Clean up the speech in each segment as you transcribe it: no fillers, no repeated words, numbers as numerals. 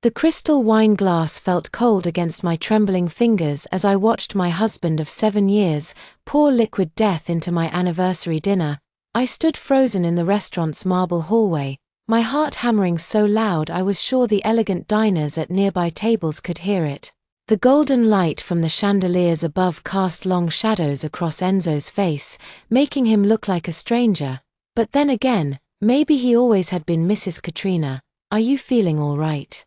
The crystal wine glass felt cold against my trembling fingers as I watched my husband of 7 years pour liquid death into my anniversary dinner. I stood frozen in the restaurant's marble hallway, my heart hammering so loud I was sure the elegant diners at nearby tables could hear it. The golden light from the chandeliers above cast long shadows across Enzo's face, making him look like a stranger. But then again, maybe he always had been Mrs. Katrina. "Are you feeling all right?"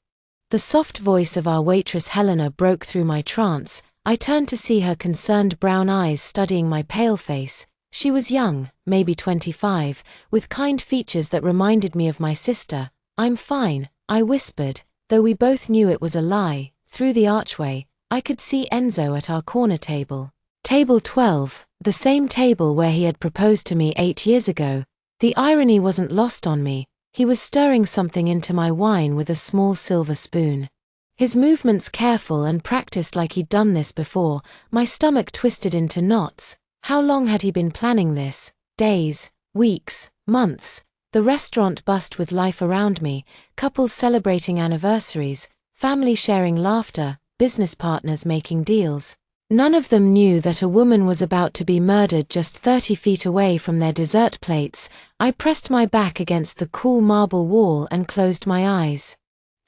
The soft voice of our waitress Helena broke through my trance. I turned to see her concerned brown eyes studying my pale face. She was young, maybe 25, with kind features that reminded me of my sister. "I'm fine," I whispered, though we both knew it was a lie. Through the archway, I could see Enzo at our corner table. Table 12, the same table where he had proposed to me 8 years ago. The irony wasn't lost on me. He was stirring something into my wine with a small silver spoon. His movements careful and practiced like he'd done this before. My stomach twisted into knots. How long had he been planning this? Days, weeks, months. The restaurant buzzed with life around me, couples celebrating anniversaries, family sharing laughter, business partners making deals. None of them knew that a woman was about to be murdered just 30 feet away from their dessert plates. I pressed my back against the cool marble wall and closed my eyes.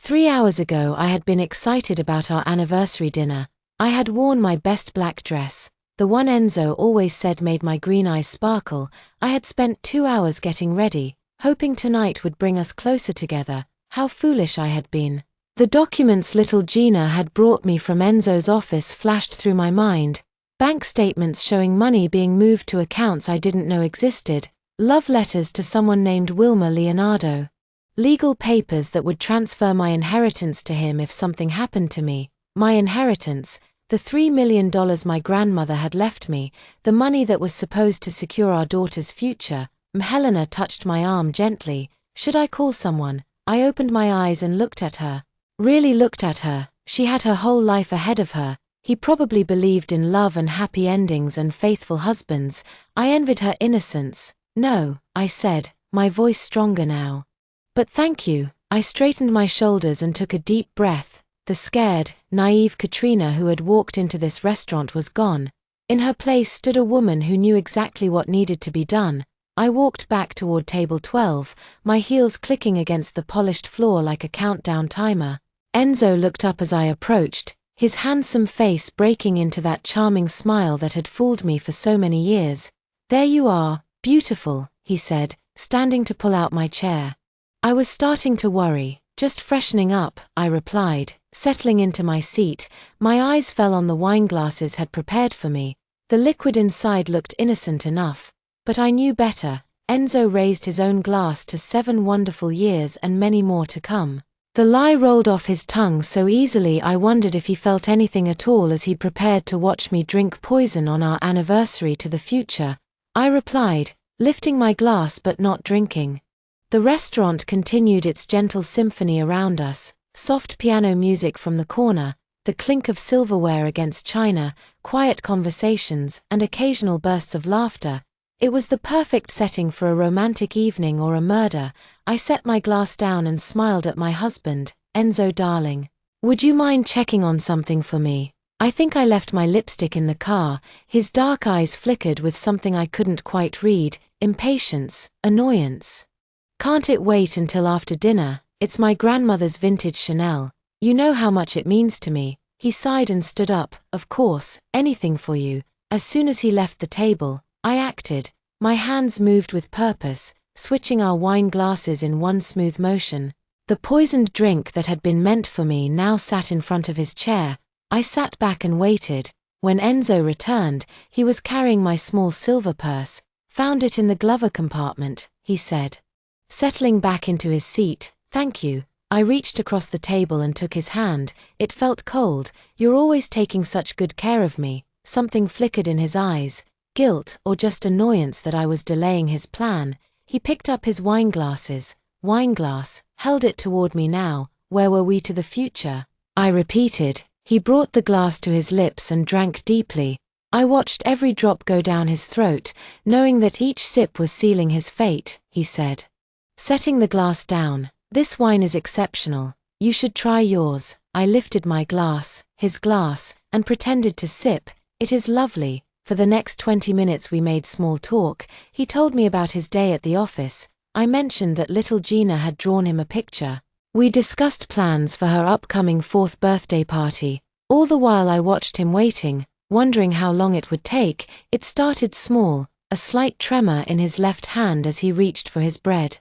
3 hours ago I had been excited about our anniversary dinner. I had worn my best black dress, the one Enzo always said made my green eyes sparkle. I had spent 2 hours getting ready, hoping tonight would bring us closer together. How foolish I had been. The documents little Gina had brought me from Enzo's office flashed through my mind. Bank statements showing money being moved to accounts I didn't know existed. Love letters to someone named Wilma Leonardo. Legal papers that would transfer my inheritance to him if something happened to me. My inheritance, the $3 million my grandmother had left me, the money that was supposed to secure our daughter's future. Helena touched my arm gently. Should I call someone? I opened my eyes and looked at her. Really looked at her. She had her whole life ahead of her. He probably believed in love and happy endings and faithful husbands. I envied her innocence. "No," I said, my voice stronger now. "But thank you." I straightened my shoulders and took a deep breath. The scared, naive Katrina who had walked into this restaurant was gone. In her place stood a woman who knew exactly what needed to be done. I walked back toward table 12, my heels clicking against the polished floor like a countdown timer. Enzo looked up as I approached, his handsome face breaking into that charming smile that had fooled me for so many years. "There you are, beautiful," he said, standing to pull out my chair. I was starting to worry. "Just freshening up," I replied, settling into my seat. My eyes fell on the wine glasses had prepared for me. The liquid inside looked innocent enough. But I knew better. Enzo raised his own glass to 7 wonderful years and many more to come. The lie rolled off his tongue so easily I wondered if he felt anything at all as he prepared to watch me drink poison on our anniversary to the future. I replied, lifting my glass but not drinking. The restaurant continued its gentle symphony around us, soft piano music from the corner, the clink of silverware against china, quiet conversations, and occasional bursts of laughter. It was the perfect setting for a romantic evening or a murder. I set my glass down and smiled at my husband. "Enzo darling, would you mind checking on something for me? I think I left my lipstick in the car." His dark eyes flickered with something I couldn't quite read, impatience, annoyance. "Can't it wait until after dinner? It's my grandmother's vintage Chanel. You know how much it means to me." He sighed and stood up. "Of course, anything for you." As soon as he left the table, I acted. My hands moved with purpose, switching our wine glasses in one smooth motion. The poisoned drink that had been meant for me now sat in front of his chair. I sat back and waited. When Enzo returned, he was carrying my small silver purse. "Found it in the glove compartment," he said. Settling back into his seat, "Thank you." I reached across the table and took his hand. It felt cold. "You're always taking such good care of me." Something flickered in his eyes. Guilt or just annoyance that I was delaying his plan. He picked up his wineglass, held it toward me now. "Where were we to the future?" I repeated. He brought the glass to his lips and drank deeply. I watched every drop go down his throat, knowing that each sip was sealing his fate. He said, setting the glass down, "This wine is exceptional. You should try yours. I lifted my glass, his glass, and pretended to sip. It is lovely. For the next 20 minutes we made small talk. He told me about his day at the office. I mentioned that little Gina had drawn him a picture. We discussed plans for her upcoming 4th birthday party. All the while I watched him waiting, wondering how long it would take. It started small, a slight tremor in his left hand as he reached for his bread.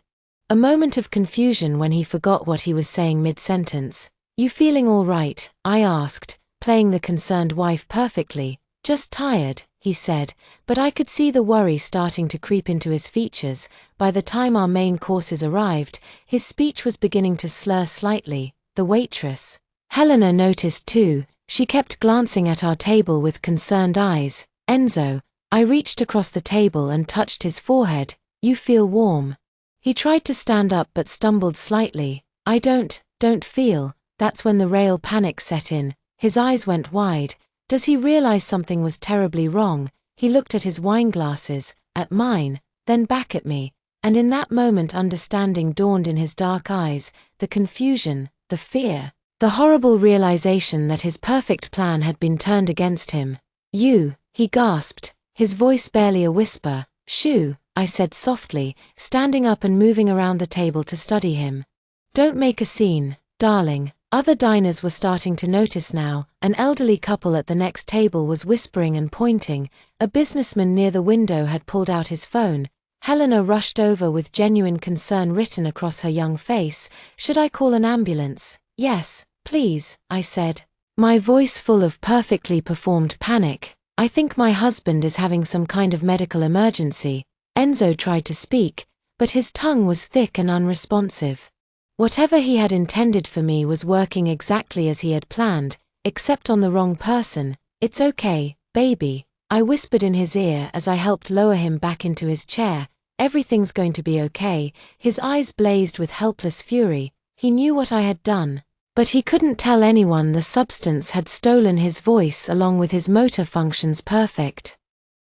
A moment of confusion when he forgot what he was saying mid-sentence. You feeling all right? I asked, playing the concerned wife perfectly. Just tired, he said, but I could see the worry starting to creep into his features. By the time our main courses arrived, his speech was beginning to slur slightly. The waitress, Helena, noticed too. She kept glancing at our table with concerned eyes. Enzo, I reached across the table and touched his forehead. You feel warm. He tried to stand up but stumbled slightly. I don't feel. That's when the real panic set in. His eyes went wide. Does he realize something was terribly wrong? He looked at his wine glasses, at mine, then back at me, and in that moment understanding dawned in his dark eyes, the confusion, the fear, the horrible realization that his perfect plan had been turned against him. You, he gasped, his voice barely a whisper. Shoo, I said softly, standing up and moving around the table to study him. Don't make a scene, darling. Other diners were starting to notice now. An elderly couple at the next table was whispering and pointing. A businessman near the window had pulled out his phone. Helena rushed over with genuine concern written across her young face. Should I call an ambulance? Yes, please, I said, my voice full of perfectly performed panic. I think my husband is having some kind of medical emergency. Enzo tried to speak, but his tongue was thick and unresponsive. Whatever he had intended for me was working exactly as he had planned, except on the wrong person. It's okay, baby, I whispered in his ear as I helped lower him back into his chair. Everything's going to be okay. His eyes blazed with helpless fury. He knew what I had done, but he couldn't tell anyone the substance had stolen his voice along with his motor functions perfect.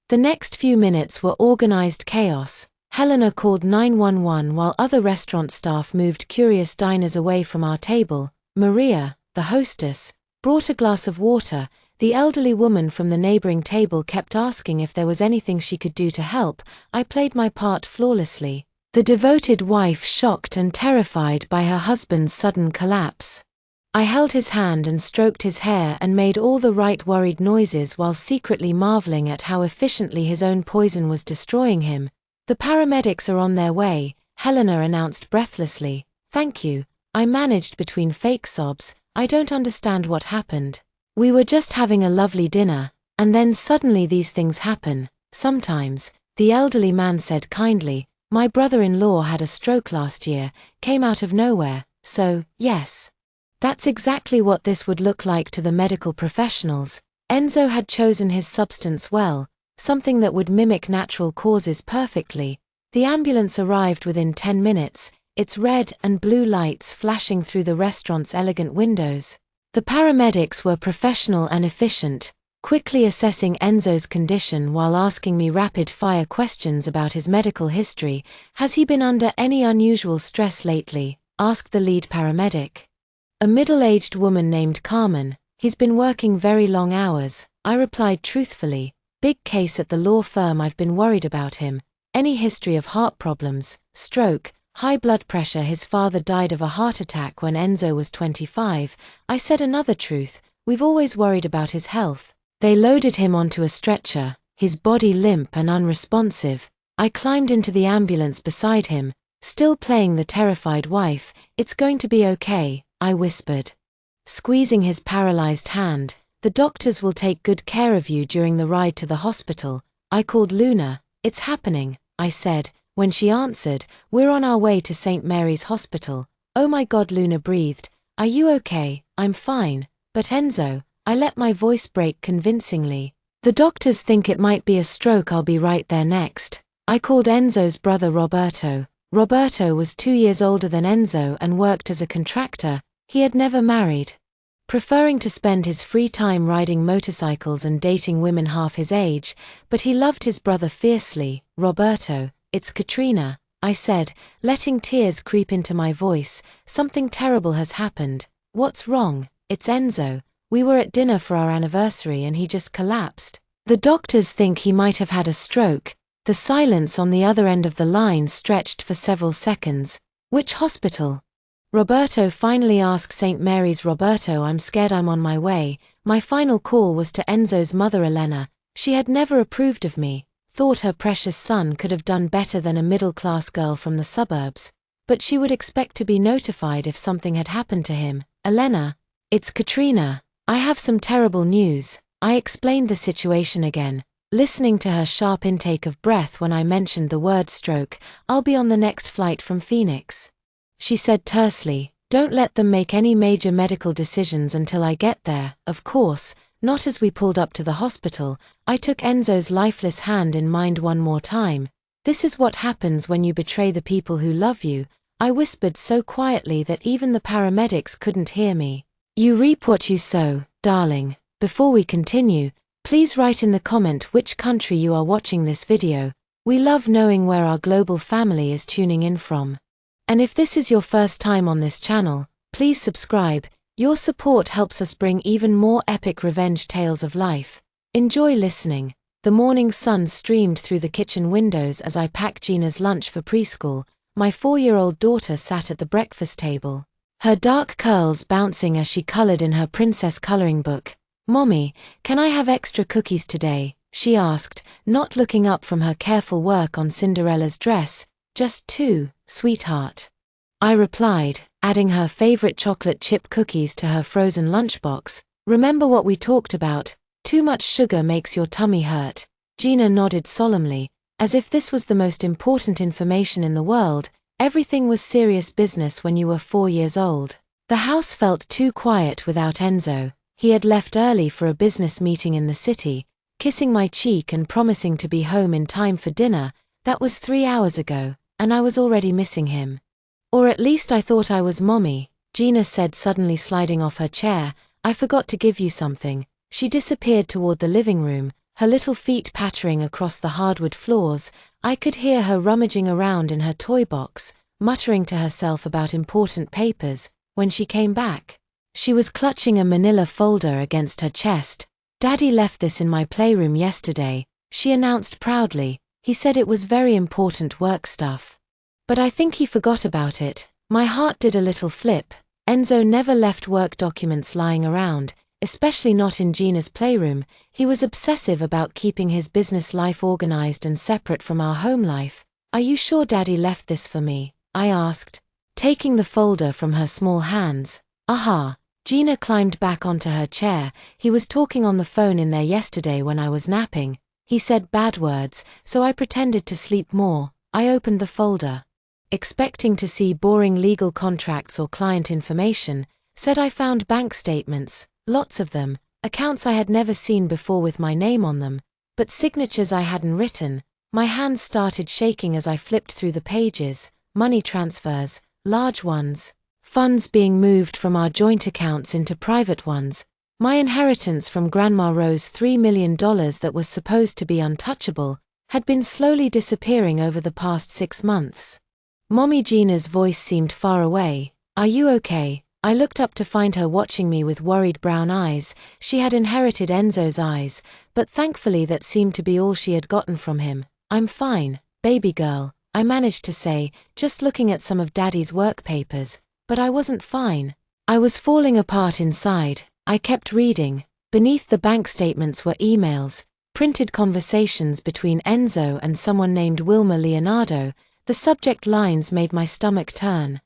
The next few minutes were organized chaos. Helena called 911 while other restaurant staff moved curious diners away from our table. Maria, the hostess, brought a glass of water. The elderly woman from the neighboring table kept asking if there was anything she could do to help. I played my part flawlessly. The devoted wife shocked and terrified by her husband's sudden collapse. I held his hand and stroked his hair and made all the right worried noises while secretly marveling at how efficiently his own poison was destroying him. The paramedics are on their way, Helena announced breathlessly. Thank you, I managed between fake sobs. I don't understand what happened. We were just having a lovely dinner, and then suddenly these things happen. Sometimes, the elderly man said kindly, my brother-in-law had a stroke last year, came out of nowhere, so, yes. That's exactly what this would look like to the medical professionals. Enzo had chosen his substance well, something that would mimic natural causes perfectly. The ambulance arrived within 10 minutes, its red and blue lights flashing through the restaurant's elegant windows. The paramedics were professional and efficient, quickly assessing Enzo's condition while asking me rapid-fire questions about his medical history. Has he been under any unusual stress lately? Asked the lead paramedic. A middle-aged woman named Carmen. He's been working very long hours, I replied truthfully. Big case at the law firm. I've been worried about him. Any history of heart problems, stroke, high blood pressure? His father died of a heart attack when Enzo was 25. I said another truth. We've always worried about his health. They loaded him onto a stretcher, his body limp and unresponsive. I climbed into the ambulance beside him, still playing the terrified wife. It's going to be okay, I whispered, squeezing his paralyzed hand. The doctors will take good care of you during the ride to the hospital. I called Luna. It's happening, I said. When she answered, we're on our way to St. Mary's Hospital. Oh my God, Luna breathed. Are you okay? I'm fine. But Enzo, I let my voice break convincingly. The doctors think it might be a stroke. I'll be right there next. I called Enzo's brother Roberto. Roberto was 2 years older than Enzo and worked as a contractor. He had never married, preferring to spend his free time riding motorcycles and dating women half his age, but he loved his brother fiercely. Roberto, it's Katrina, I said, letting tears creep into my voice. Something terrible has happened. "What's wrong? It's Enzo. We were at dinner for our anniversary and he just collapsed. The doctors think he might have had a stroke." The silence on the other end of the line stretched for several seconds. "Which hospital?" Roberto finally asked. "St. Mary's." "Roberto, I'm scared. I'm on my way." My final call was to Enzo's mother, Elena. She had never approved of me, thought her precious son could have done better than a middle-class girl from the suburbs, but she would expect to be notified if something had happened to him. "Elena, it's Katrina. I have some terrible news." I explained the situation again, listening to her sharp intake of breath when I mentioned the word stroke. "I'll be on the next flight from Phoenix," she said tersely. "Don't let them make any major medical decisions until I get there." Of course, not. As we pulled up to the hospital, I took Enzo's lifeless hand in mine one more time. "This is what happens when you betray the people who love you," I whispered so quietly that even the paramedics couldn't hear me. "You reap what you sow, darling." Before we continue, please write in the comment which country you are watching this video. We love knowing where our global family is tuning in from. And if this is your first time on this channel, please subscribe. Your support helps us bring even more epic revenge tales of life. Enjoy listening. The morning sun streamed through the kitchen windows as I packed Gina's lunch for preschool. My 4-year-old daughter sat at the breakfast table, her dark curls bouncing as she colored in her princess coloring book. "Mommy, can I have extra cookies today?" she asked, not looking up from her careful work on Cinderella's dress. "Just 2, sweetheart," I replied, adding her favorite chocolate chip cookies to her frozen lunchbox. "Remember what we talked about? Too much sugar makes your tummy hurt." Gina nodded solemnly, as if this was the most important information in the world. Everything was serious business when you were 4 years old. The house felt too quiet without Enzo. He had left early for a business meeting in the city, kissing my cheek and promising to be home in time for dinner. That was 3 hours ago, and I was already missing him. "Or at least I thought I was." "Mommy," Gina said, suddenly sliding off her chair, "I forgot to give you something." She disappeared toward the living room, her little feet pattering across the hardwood floors. I could hear her rummaging around in her toy box, muttering to herself about important papers. When she came back, she was clutching a manila folder against her chest. "Daddy left this in my playroom yesterday," she announced proudly. "He said it was very important work stuff. But I think he forgot about it." My heart did a little flip. Enzo never left work documents lying around, especially not in Gina's playroom. He was obsessive about keeping his business life organized and separate from our home life. "Are you sure Daddy left this for me?" I asked, taking the folder from her small hands. "Aha." Gina climbed back onto her chair. "He was talking on the phone in there yesterday when I was napping. He said bad words, so I pretended to sleep more." I opened the folder, expecting to see boring legal contracts or client information. Said I found bank statements, lots of them, accounts I had never seen before with my name on them, but signatures I hadn't written. My hands started shaking as I flipped through the pages. Money transfers, large ones, funds being moved from our joint accounts into private ones. My inheritance from Grandma Rose, $3 million that was supposed to be untouchable, had been slowly disappearing over the past 6 months. Mommy, Gina's voice seemed far away. "Are you okay?" I looked up to find her watching me with worried brown eyes. She had inherited Enzo's eyes, but thankfully that seemed to be all she had gotten from him. "I'm fine, baby girl," I managed to say, just looking at some of Daddy's work papers. But I wasn't fine. I was falling apart inside. I kept reading. Beneath the bank statements were emails, printed conversations between Enzo and someone named Wilma Leonardo. The subject lines made my stomach turn.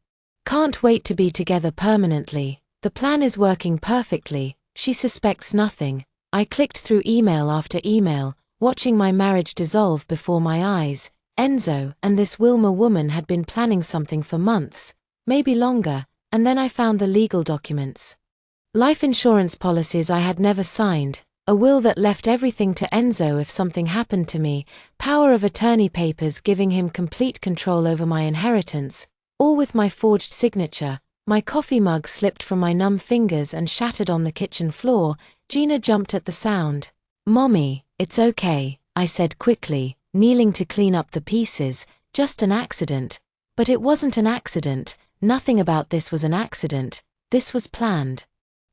"Can't wait to be together permanently. The plan is working perfectly. She suspects nothing." I clicked through email after email, watching my marriage dissolve before my eyes. Enzo and this Wilma woman had been planning something for months, maybe longer, and then I found the legal documents. Life insurance policies I had never signed, a will that left everything to Enzo if something happened to me, power of attorney papers giving him complete control over my inheritance, all with my forged signature. My coffee mug slipped from my numb fingers and shattered on the kitchen floor. Gina jumped at the sound. "Mommy, it's okay," I said quickly, kneeling to clean up the pieces. "Just an accident." But it wasn't an accident. Nothing about this was an accident. This was planned.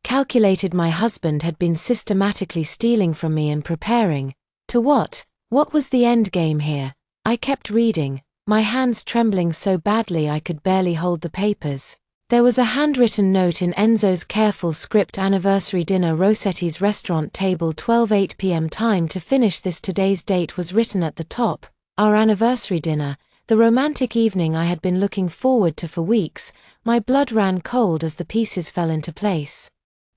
Calculated. My husband had been systematically stealing from me and preparing. To what? What was the end game here? I kept reading, my hands trembling so badly I could barely hold the papers. There was a handwritten note in Enzo's careful script: anniversary dinner, Rossetti's restaurant table, 12:08 p.m. Time to finish this. Today's date was written at the top. Our anniversary dinner, the romantic evening I had been looking forward to for weeks. My blood ran cold as the pieces fell into place.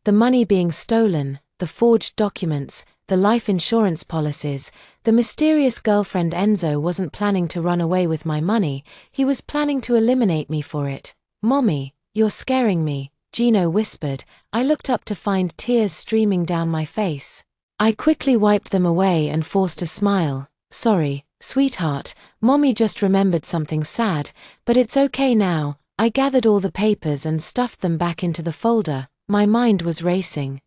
The money being stolen, the forged documents, the life insurance policies, the mysterious girlfriend. Enzo wasn't planning to run away with my money, he was planning to eliminate me for it. "Mommy, you're scaring me," Gino whispered. I looked up to find tears streaming down my face. I quickly wiped them away and forced a smile. "Sorry, sweetheart, Mommy just remembered something sad, but it's okay now." I gathered all the papers and stuffed them back into the folder. My mind was racing,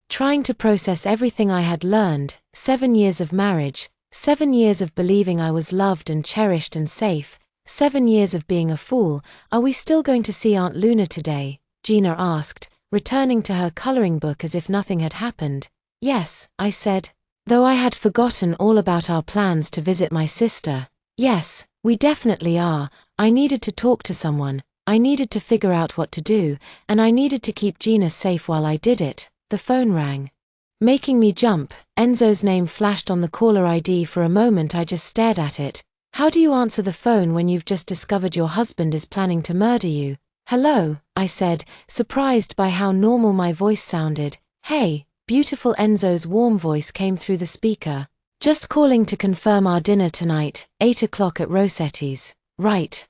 trying to process everything I had learned. 7 years of marriage, 7 years of believing I was loved and cherished and safe, 7 years of being a fool. "Are we still going to see Aunt Luna today?" Gina asked, returning to her coloring book as if nothing had happened. "Yes," I said, though I had forgotten all about our plans to visit my sister. "Yes, we definitely are." I needed to talk to someone. I needed to figure out what to do, and I needed to keep Gina safe while I did it. The phone rang, making me jump. Enzo's name flashed on the caller ID. For a moment I just stared at it. How do you answer the phone when you've just discovered your husband is planning to murder you? "Hello," I said, surprised by how normal my voice sounded. "Hey, beautiful." Enzo's warm voice came through the speaker. "Just calling to confirm our dinner tonight, 8 o'clock at Rossetti's." Right,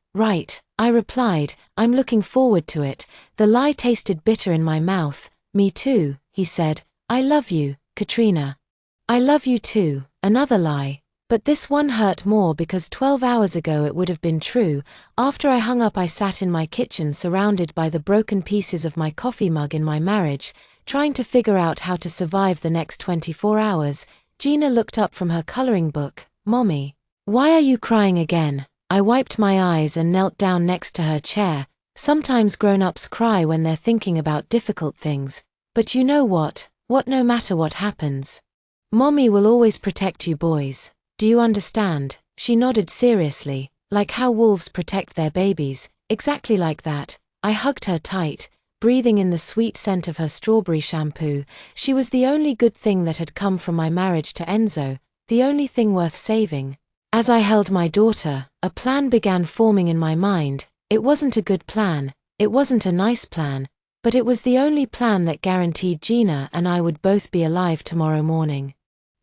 I replied, "I'm looking forward to it." The lie tasted bitter in my mouth. "Me too," he said. "I love you, Katrina." "I love you too." Another lie. But this one hurt more because 12 hours ago it would have been true. After I hung up I sat in my kitchen surrounded by the broken pieces of my coffee mug in my marriage, trying to figure out how to survive the next 24 hours. Gina looked up from her coloring book. "Mommy, why are you crying again?" I wiped my eyes and knelt down next to her chair. Sometimes grown-ups cry when they're thinking about difficult things. But you know what? No matter what happens, Mommy will always protect you boys. Do you understand? She nodded seriously, like how wolves protect their babies, exactly like that. I hugged her tight, breathing in the sweet scent of her strawberry shampoo. She was the only good thing that had come from my marriage to Enzo, the only thing worth saving. As I held my daughter, a plan began forming in my mind. It wasn't a good plan, it wasn't a nice plan, but it was the only plan that guaranteed Gina and I would both be alive tomorrow morning.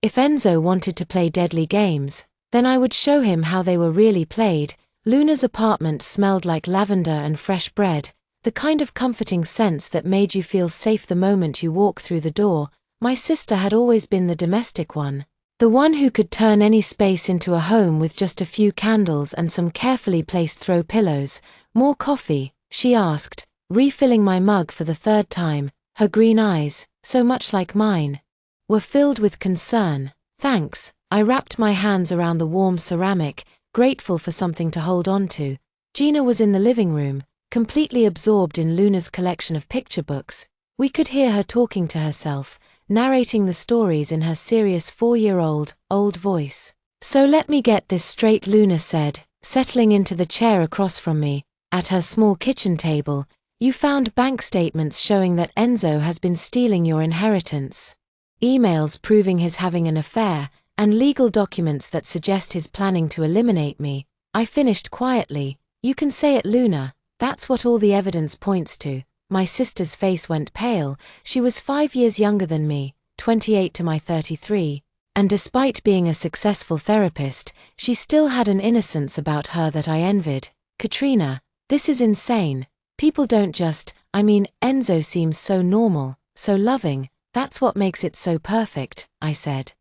If Enzo wanted to play deadly games, then I would show him how they were really played. Luna's apartment smelled like lavender and fresh bread, the kind of comforting sense that made you feel safe the moment you walk through the door. My sister had always been the domestic one, the one who could turn any space into a home with just a few candles and some carefully placed throw pillows. "More coffee?" she asked, refilling my mug for the third time. Her green eyes, so much like mine, were filled with concern. "Thanks." I wrapped my hands around the warm ceramic, grateful for something to hold on to. Gina was in the living room, completely absorbed in Luna's collection of picture books. We could hear her talking to herself, narrating the stories in her serious 4-year-old voice. "So let me get this straight," Luna said, settling into the chair across from me. At her small kitchen table, "You found bank statements showing that Enzo has been stealing your inheritance, emails proving he's having an affair, and legal documents that suggest he's planning to eliminate me." I finished quietly. "You can say it, Luna. That's what all the evidence points to." My sister's face went pale. She was 5 years younger than me, 28 to my 33, and despite being a successful therapist, she still had an innocence about her that I envied. "Katrina, this is insane. People don't just, Enzo seems so normal, so loving. That's what makes it so perfect," I said,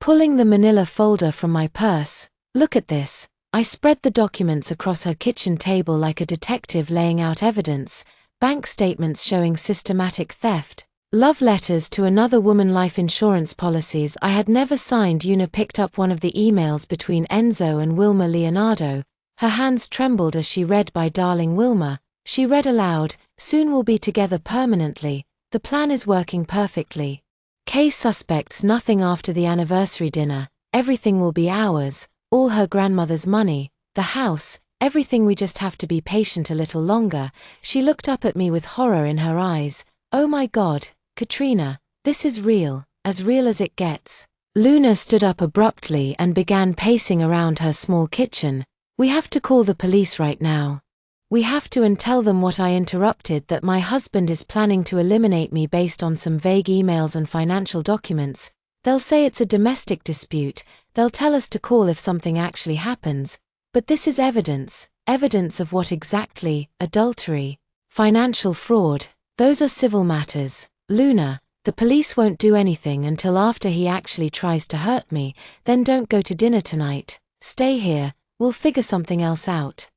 pulling the manila folder from my purse. "Look at this." I spread the documents across her kitchen table like a detective laying out evidence. Bank statements showing systematic theft, love letters to another woman, life insurance policies I had never signed. Una picked up one of the emails between Enzo and Wilma Leonardo. Her hands trembled as she read, "By darling Wilma, She read aloud, "Soon we'll be together permanently. The plan is working perfectly. Case suspects nothing after the anniversary dinner. Everything will be ours, all her grandmother's money, the house, everything. We just have to be patient a little longer." She looked up at me with horror in her eyes. "Oh my God, Katrina, this is real as it gets." Luna stood up abruptly and began pacing around her small kitchen. "We have to call the police right now. We have to and tell them what I interrupted, that my husband is planning to eliminate me based on some vague emails and financial documents. They'll say it's a domestic dispute. They'll tell us to call if something actually happens. But this is evidence. Evidence of what exactly? Adultery, financial fraud. Those are civil matters. Luna, the police won't do anything until after he actually tries to hurt me. Then don't go to dinner tonight. Stay here. We'll figure something else out."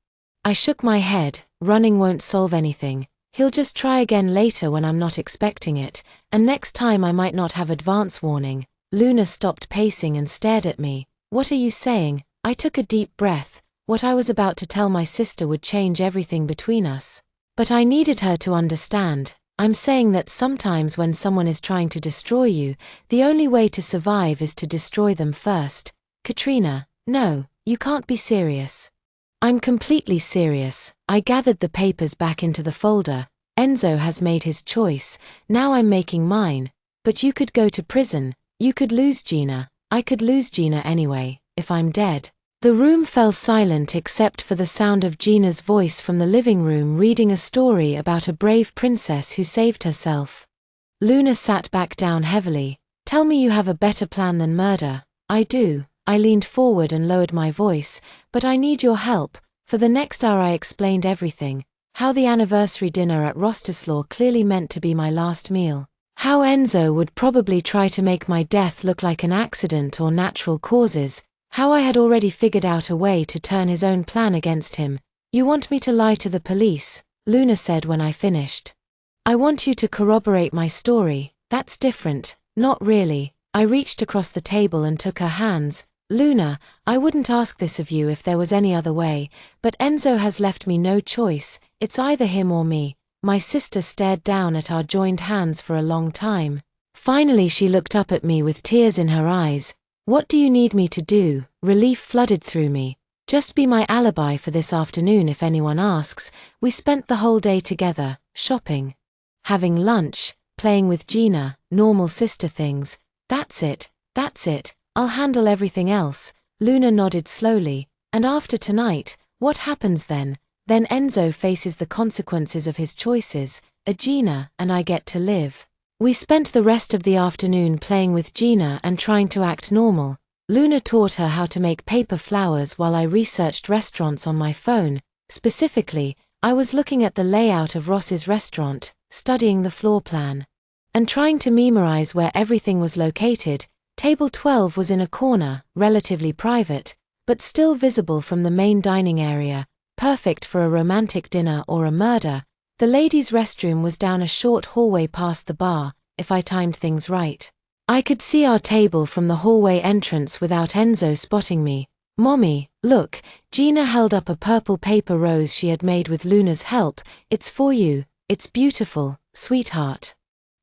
I shook my head. "Running won't solve anything. He'll just try again later when I'm not expecting it, and next time I might not have advance warning." Luna stopped pacing and stared at me. "What are you saying?" I took a deep breath. What I was about to tell my sister would change everything between us. But I needed her to understand. "I'm saying that sometimes when someone is trying to destroy you, the only way to survive is to destroy them first." "Katrina, no, you can't be serious." "I'm completely serious." I gathered the papers back into the folder. "Enzo has made his choice, now I'm making mine. But you could go to prison, you could lose Gina. I could lose Gina anyway, if I'm dead." The room fell silent except for the sound of Gina's voice from the living room reading a story about a brave princess who saved herself. Luna sat back down heavily. "Tell me you have a better plan than murder." "I do." I leaned forward and lowered my voice. "But I need your help." For the next hour I explained everything. How the anniversary dinner at Rosterslaw clearly meant to be my last meal. How Enzo would probably try to make my death look like an accident or natural causes. How I had already figured out a way to turn his own plan against him. "You want me to lie to the police?" Luna said when I finished. "I want you to corroborate my story." "That's different." "Not really." I reached across the table and took her hands. "Luna, I wouldn't ask this of you if there was any other way, but Enzo has left me no choice. It's either him or me." My sister stared down at our joined hands for a long time. Finally she looked up at me with tears in her eyes. "What do you need me to do?" Relief flooded through me. "Just be my alibi for this afternoon if anyone asks." We spent the whole day together, shopping, having lunch, playing with Gina, normal sister things. That's it. I'll handle everything else." Luna nodded slowly. "And after tonight, what happens then?" "Then Enzo faces the consequences of his choices, Gina and I get to live." We spent the rest of the afternoon playing with Gina and trying to act normal. Luna taught her how to make paper flowers while I researched restaurants on my phone. Specifically, I was looking at the layout of Ross's restaurant, studying the floor plan, and trying to memorize where everything was located. Table 12 was in a corner, relatively private, but still visible from the main dining area, perfect for a romantic dinner or a murder. The ladies' restroom was down a short hallway past the bar, if I timed things right. I could see our table from the hallway entrance without Enzo spotting me. "Mommy, look." Gina held up a purple paper rose she had made with Luna's help. "It's for you. It's beautiful, sweetheart."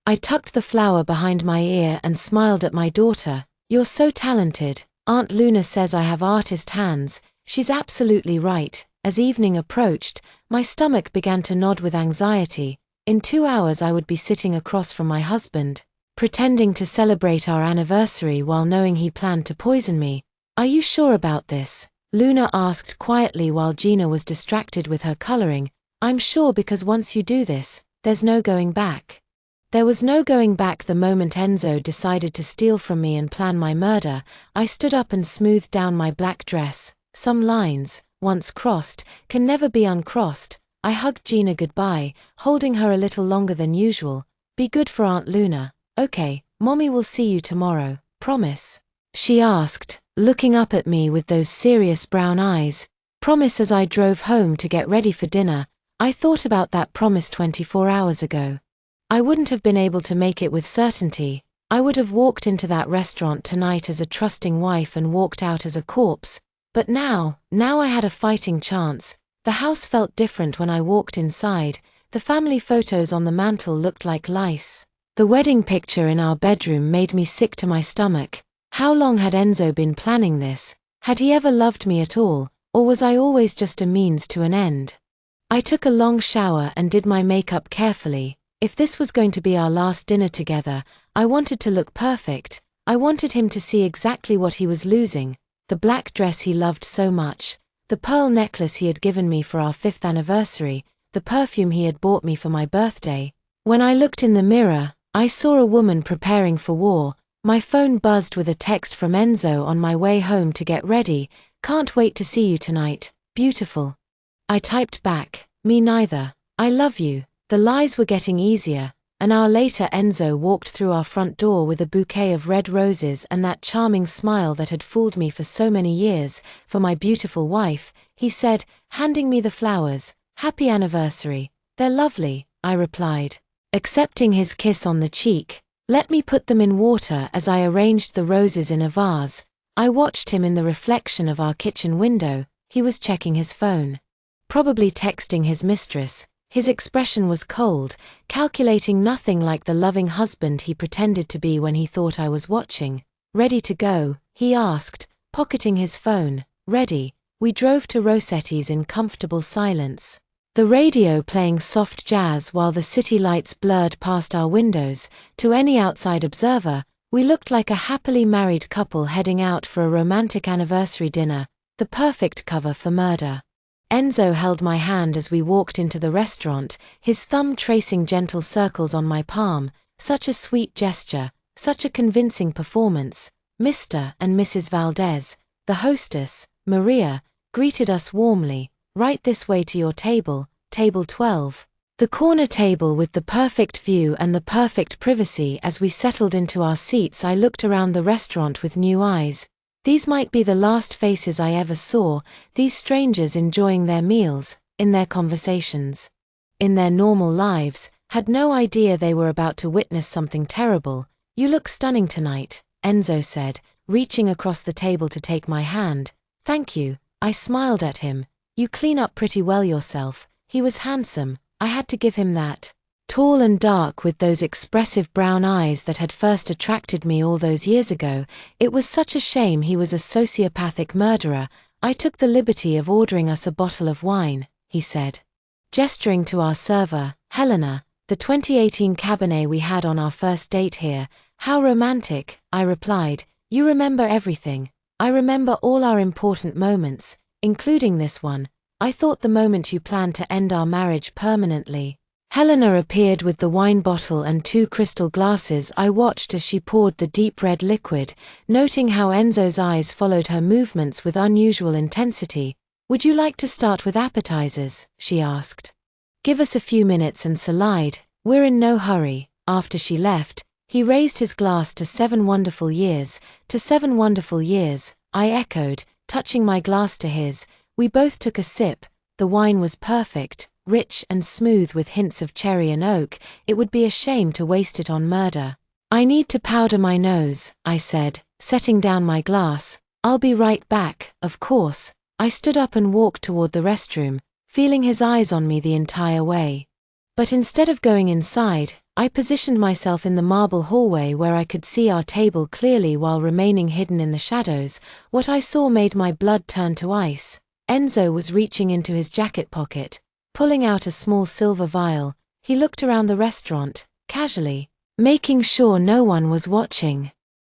I tucked the flower behind my ear and smiled at my daughter. "You're so talented. Aunt Luna says I have artist hands." She's absolutely right. As evening approached, my stomach began to nod with anxiety. In 2 hours I would be sitting across from my husband, pretending to celebrate our anniversary while knowing he planned to poison me. "Are you sure about this?" Luna asked quietly while Gina was distracted with her coloring. "I'm sure because once you do this, there's no going back." There was no going back the moment Enzo decided to steal from me and plan my murder. I stood up and smoothed down my black dress. Some lines, once crossed, can never be uncrossed. I hugged Gina goodbye, holding her a little longer than usual. "Be good for Aunt Luna." "Okay, Mommy will see you tomorrow, promise?" she asked, looking up at me with those serious brown eyes. "Promise." As I drove home to get ready for dinner, I thought about that promise 24 hours ago. I wouldn't have been able to make it with certainty. I would have walked into that restaurant tonight as a trusting wife and walked out as a corpse. But now I had a fighting chance. The house felt different when I walked inside. The family photos on the mantel looked like lice. The wedding picture in our bedroom made me sick to my stomach. How long had Enzo been planning this? Had he ever loved me at all, or was I always just a means to an end? I took a long shower and did my makeup carefully. If this was going to be our last dinner together, I wanted to look perfect. I wanted him to see exactly what he was losing: the black dress he loved so much, the pearl necklace he had given me for our 5th anniversary, the perfume he had bought me for my birthday. When I looked in the mirror, I saw a woman preparing for war. My phone buzzed with a text from Enzo on my way home to get ready. "Can't wait to see you tonight, beautiful." I typed back, "Me neither. I love you." The lies were getting easier. An hour later, Enzo walked through our front door with a bouquet of red roses and that charming smile that had fooled me for so many years. "For my beautiful wife," he said, handing me the flowers. "Happy anniversary. They're lovely," I replied, accepting his kiss on the cheek. "Let me put them in water." As I arranged the roses in a vase, I watched him in the reflection of our kitchen window. He was checking his phone, probably texting his mistress. His expression was cold, calculating, nothing like the loving husband he pretended to be when he thought I was watching. "Ready to go?" he asked, pocketing his phone. "Ready." We drove to Rossetti's in comfortable silence, the radio playing soft jazz while the city lights blurred past our windows. To any outside observer, we looked like a happily married couple heading out for a romantic anniversary dinner, the perfect cover for murder. Enzo held my hand as we walked into the restaurant, his thumb tracing gentle circles on my palm. Such a sweet gesture, such a convincing performance. Mr. and Mrs. Valdez, the hostess, Maria, greeted us warmly. "Right this way to your table, table 12. The corner table with the perfect view and the perfect privacy." As we settled into our seats, I looked around the restaurant with new eyes. These might be the last faces I ever saw, these strangers enjoying their meals, in their conversations, in their normal lives, had no idea they were about to witness something terrible. "You look stunning tonight," Enzo said, reaching across the table to take my hand. "Thank you," I smiled at him. "You clean up pretty well yourself." He was handsome, I had to give him that. Tall and dark with those expressive brown eyes that had first attracted me all those years ago. It was such a shame he was a sociopathic murderer. "I took the liberty of ordering us a bottle of wine," he said, gesturing to our server, Helena, "the 2018 Cabernet we had on our first date here." "How romantic," I replied. "You remember everything." "I remember all our important moments, including this one. I thought the moment you planned to end our marriage permanently." Helena appeared with the wine bottle and 2 crystal glasses. I watched as she poured the deep red liquid, noting how Enzo's eyes followed her movements with unusual intensity. "Would you like to start with appetizers?" she asked. "Give us a few minutes and salide, we're in no hurry." After she left, he raised his glass to 7 wonderful years. "To 7 wonderful years," I echoed, touching my glass to his. We both took a sip. The wine was perfect, rich and smooth with hints of cherry and oak. It would be a shame to waste it on murder. "I need to powder my nose," I said, setting down my glass. "I'll be right back." "Of course." I stood up and walked toward the restroom, feeling his eyes on me the entire way. But instead of going inside, I positioned myself in the marble hallway where I could see our table clearly while remaining hidden in the shadows. What I saw made my blood turn to ice. Enzo was reaching into his jacket pocket, pulling out a small silver vial. He looked around the restaurant, casually, making sure no one was watching.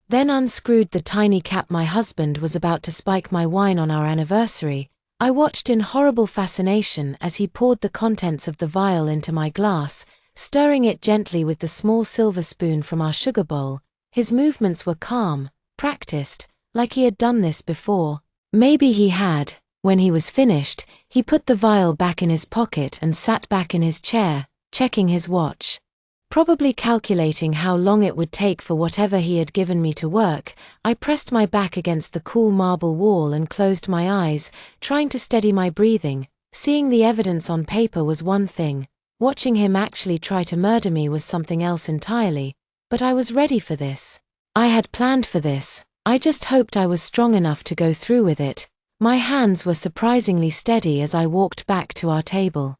Then unscrewed the tiny cap. My husband was about to spike my wine on our anniversary. I watched in horrible fascination as he poured the contents of the vial into my glass, stirring it gently with the small silver spoon from our sugar bowl. His movements were calm, practiced, like he had done this before. Maybe he had. When he was finished, he put the vial back in his pocket and sat back in his chair, checking his watch. Probably calculating how long it would take for whatever he had given me to work. I pressed my back against the cool marble wall and closed my eyes, trying to steady my breathing. Seeing the evidence on paper was one thing. Watching him actually try to murder me was something else entirely. But I was ready for this. I had planned for this. I just hoped I was strong enough to go through with it. My hands were surprisingly steady as I walked back to our table.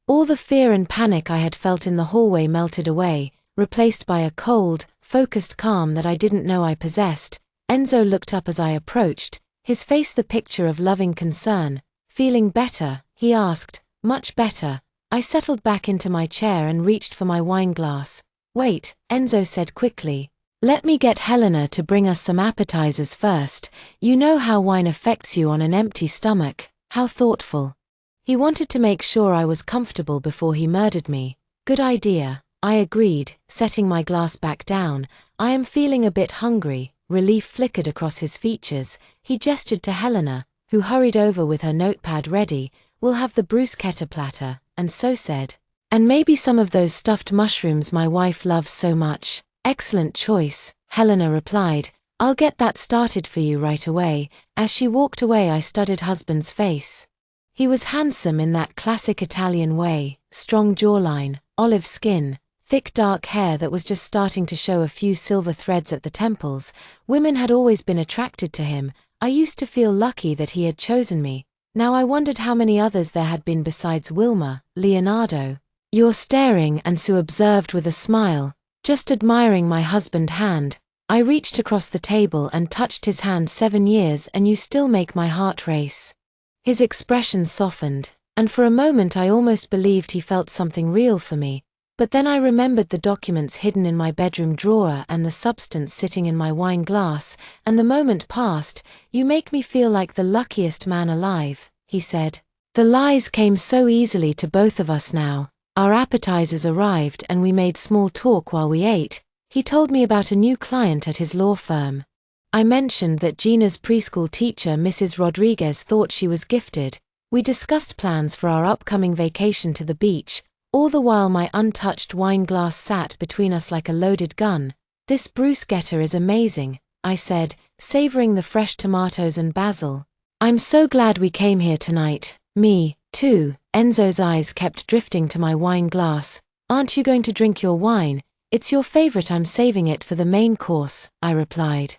All the fear and panic I had felt in the hallway melted away, replaced by a cold, focused calm that I didn't know I possessed. Enzo looked up as I approached, his face the picture of loving concern. "Feeling better?" he asked. "Much better." I settled back into my chair and reached for my wine glass. "Wait," Enzo said quickly. "Let me get Helena to bring us some appetizers first. You know how wine affects you on an empty stomach." How thoughtful. He wanted to make sure I was comfortable before he murdered me. "Good idea," I agreed, setting my glass back down. "I am feeling a bit hungry." Relief flickered across his features. He gestured to Helena, who hurried over with her notepad ready. "We'll have the bruschetta platter," and so said. "And maybe some of those stuffed mushrooms my wife loves so much." "Excellent choice," Helena replied. "I'll get that started for you right away." As she walked away, I studied husband's face. He was handsome in that classic Italian way, strong jawline, olive skin, thick dark hair that was just starting to show a few silver threads at the temples. Women had always been attracted to him. I used to feel lucky that he had chosen me. Now I wondered how many others there had been besides Wilma, Leonardo. "You're staring," and Sue observed with a smile. "Just admiring my husband's hand." I reached across the table and touched his hand. "7 years and you still make my heart race." His expression softened, and for a moment I almost believed he felt something real for me. But then I remembered the documents hidden in my bedroom drawer and the substance sitting in my wine glass, and the moment passed. "You make me feel like the luckiest man alive," he said. The lies came so easily to both of us now. Our appetizers arrived and we made small talk while we ate. He told me about a new client at his law firm. I mentioned that Gina's preschool teacher, Mrs. Rodriguez, thought she was gifted. We discussed plans for our upcoming vacation to the beach. All the while my untouched wine glass sat between us like a loaded gun. "This bruschetta is amazing," I said, savoring the fresh tomatoes and basil. "I'm so glad we came here tonight." "Me, too." Enzo's eyes kept drifting to my wine glass. "Aren't you going to drink your wine?" "It's your favorite. I'm saving it for the main course," I replied.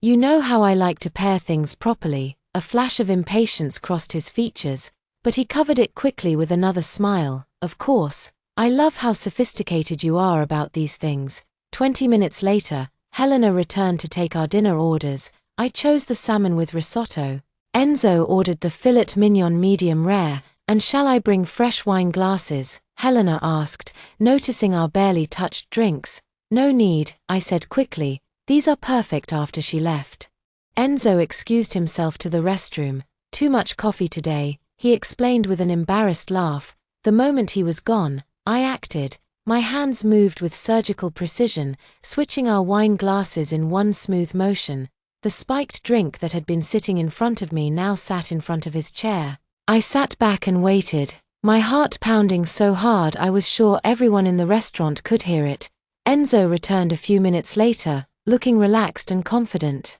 You know how I like to pair things properly. A flash of impatience crossed his features, but he covered it quickly with another smile. "Of course. I love how sophisticated you are about these things." 20 minutes later, Helena returned to take our dinner orders. I chose the salmon with risotto. Enzo ordered the filet mignon medium rare. "And shall I bring fresh wine glasses?" Helena asked, noticing our barely touched drinks. "No need," I said quickly. "These are perfect." After she left, Enzo excused himself to the restroom. "Too much coffee today," he explained with an embarrassed laugh. The moment he was gone, I acted. My hands moved with surgical precision, switching our wine glasses in one smooth motion. The spiked drink that had been sitting in front of me now sat in front of his chair. I sat back and waited, my heart pounding so hard I was sure everyone in the restaurant could hear it. Enzo returned a few minutes later, looking relaxed and confident.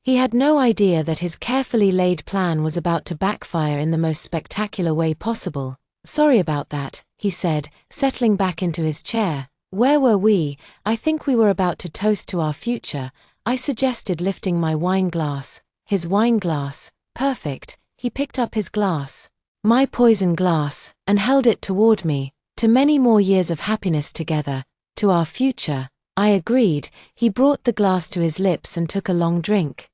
He had no idea that his carefully laid plan was about to backfire in the most spectacular way possible. "Sorry about that," he said, settling back into his chair. "Where were we?" "I think we were about to toast to our future," I suggested, lifting my wine glass. His wine glass. Perfect. He picked up his glass, my poison glass, and held it toward me. "To many more years of happiness together. To our future." I agreed. He brought the glass to his lips and took a long drink.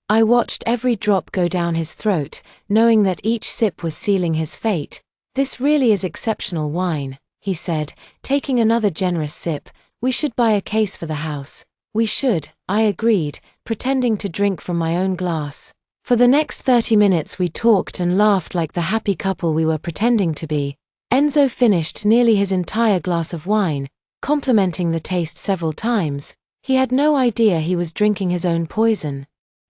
I watched every drop go down his throat, knowing that each sip was sealing his fate. "This really is exceptional wine," he said, taking another generous sip. "We should buy a case for the house." "We should," I agreed, pretending to drink from my own glass. For the next 30 minutes we talked and laughed like the happy couple we were pretending to be. Enzo finished nearly his entire glass of wine, complimenting the taste several times. He had no idea he was drinking his own poison.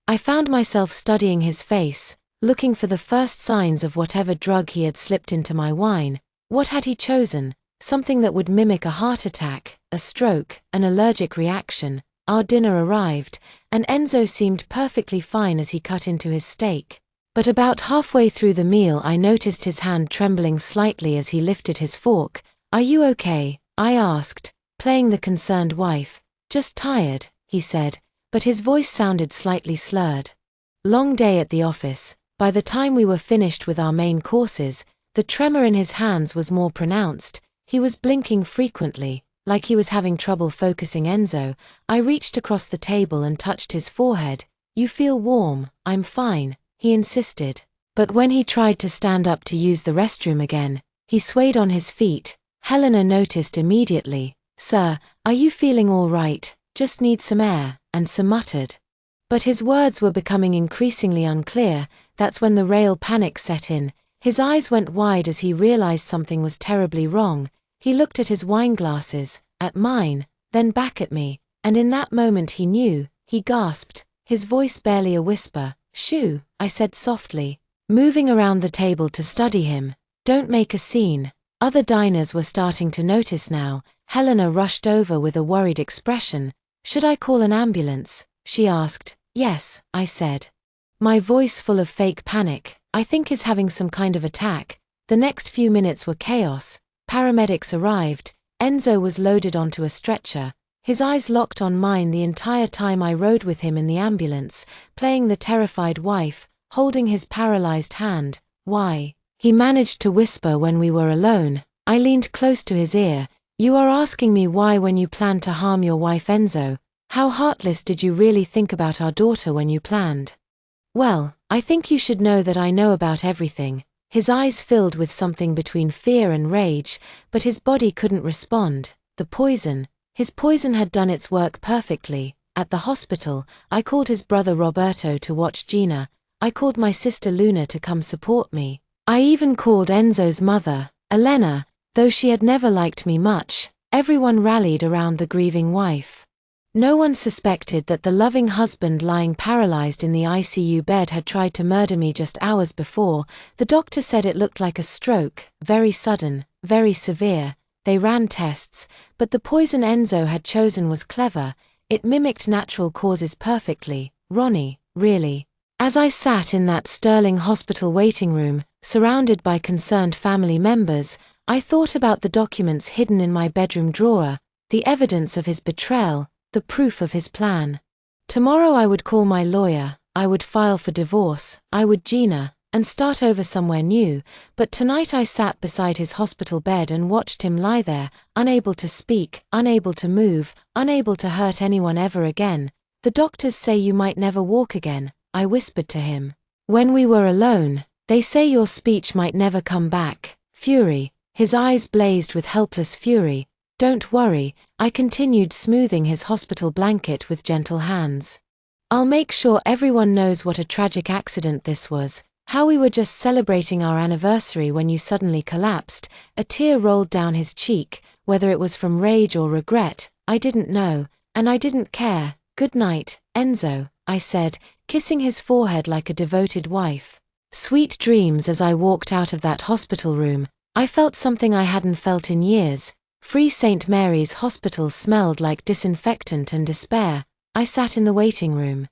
I found myself studying his face, looking for the first signs of whatever drug he had slipped into my wine. What had he chosen? Something that would mimic a heart attack, a stroke, an allergic reaction. Our dinner arrived, and Enzo seemed perfectly fine as he cut into his steak. But about halfway through the meal I noticed his hand trembling slightly as he lifted his fork. "Are you okay?" I asked, playing the concerned wife. "Just tired," he said, but his voice sounded slightly slurred. "Long day at the office." By the time we were finished with our main courses, the tremor in his hands was more pronounced. He was blinking frequently, like he was having trouble focusing. Enzo, I reached across the table and touched his forehead. You feel warm. I'm fine, he insisted. But when he tried to stand up to use the restroom again, he swayed on his feet. Helena noticed immediately. Sir, are you feeling all right? Just need some air, and some muttered. But his words were becoming increasingly unclear. That's when the real panic set in. His eyes went wide as he realized something was terribly wrong. He looked at his wine glasses, at mine, then back at me, and in that moment he knew. He gasped, his voice barely a whisper. Shoo, I said softly, moving around the table to study him. Don't make a scene. Other diners were starting to notice now. Helena rushed over with a worried expression. Should I call an ambulance? She asked. Yes, I said, my voice full of fake panic. I think he's having some kind of attack. The next few minutes were chaos. Paramedics arrived. Enzo was loaded onto a stretcher. His eyes locked on mine the entire time I rode with him in the ambulance, playing the terrified wife, holding his paralyzed hand. Why? He managed to whisper when we were alone. I leaned close to his ear. You are asking me why when you planned to harm your wife, Enzo? How heartless did you really think about our daughter when you planned? Well, I think you should know that I know about everything. His eyes filled with something between fear and rage, but his body couldn't respond. The poison. His poison had done its work perfectly. At the hospital, I called his brother Roberto to watch Gina. I called my sister Luna to come support me. I even called Enzo's mother, Elena, though she had never liked me much. Everyone rallied around the grieving wife. No one suspected that the loving husband lying paralyzed in the ICU bed had tried to murder me just hours before. The doctor said it looked like a stroke, very sudden, very severe. They ran tests, but the poison Enzo had chosen was clever. It mimicked natural causes perfectly. Ronnie, really. As I sat in that sterling hospital waiting room, surrounded by concerned family members, I thought about the documents hidden in my bedroom drawer, the evidence of his betrayal, the proof of his plan. Tomorrow I would call my lawyer, I would file for divorce, I would Gina, and start over somewhere new, but tonight I sat beside his hospital bed and watched him lie there, unable to speak, unable to move, unable to hurt anyone ever again. The doctors say you might never walk again, I whispered to him. When we were alone, they say your speech might never come back. Fury. His eyes blazed with helpless fury. Don't worry, I continued, smoothing his hospital blanket with gentle hands. I'll make sure everyone knows what a tragic accident this was, how we were just celebrating our anniversary when you suddenly collapsed. A tear rolled down his cheek, whether it was from rage or regret, I didn't know, and I didn't care. Good night, Enzo, I said, kissing his forehead like a devoted wife. Sweet dreams. As I walked out of that hospital room, I felt something I hadn't felt in years. Free St. Mary's Hospital smelled like disinfectant and despair. I sat in the waiting room,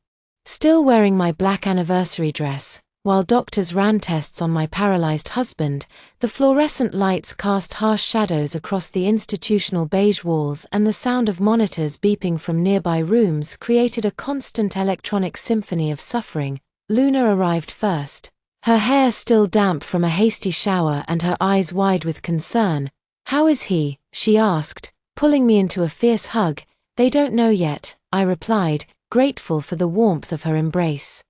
still wearing my black anniversary dress, while doctors ran tests on my paralyzed husband. The fluorescent lights cast harsh shadows across the institutional beige walls, and the sound of monitors beeping from nearby rooms created a constant electronic symphony of suffering. Luna arrived first, her hair still damp from a hasty shower and her eyes wide with concern. How is he? She asked, pulling me into a fierce hug. They don't know yet, I replied, grateful for the warmth of her embrace.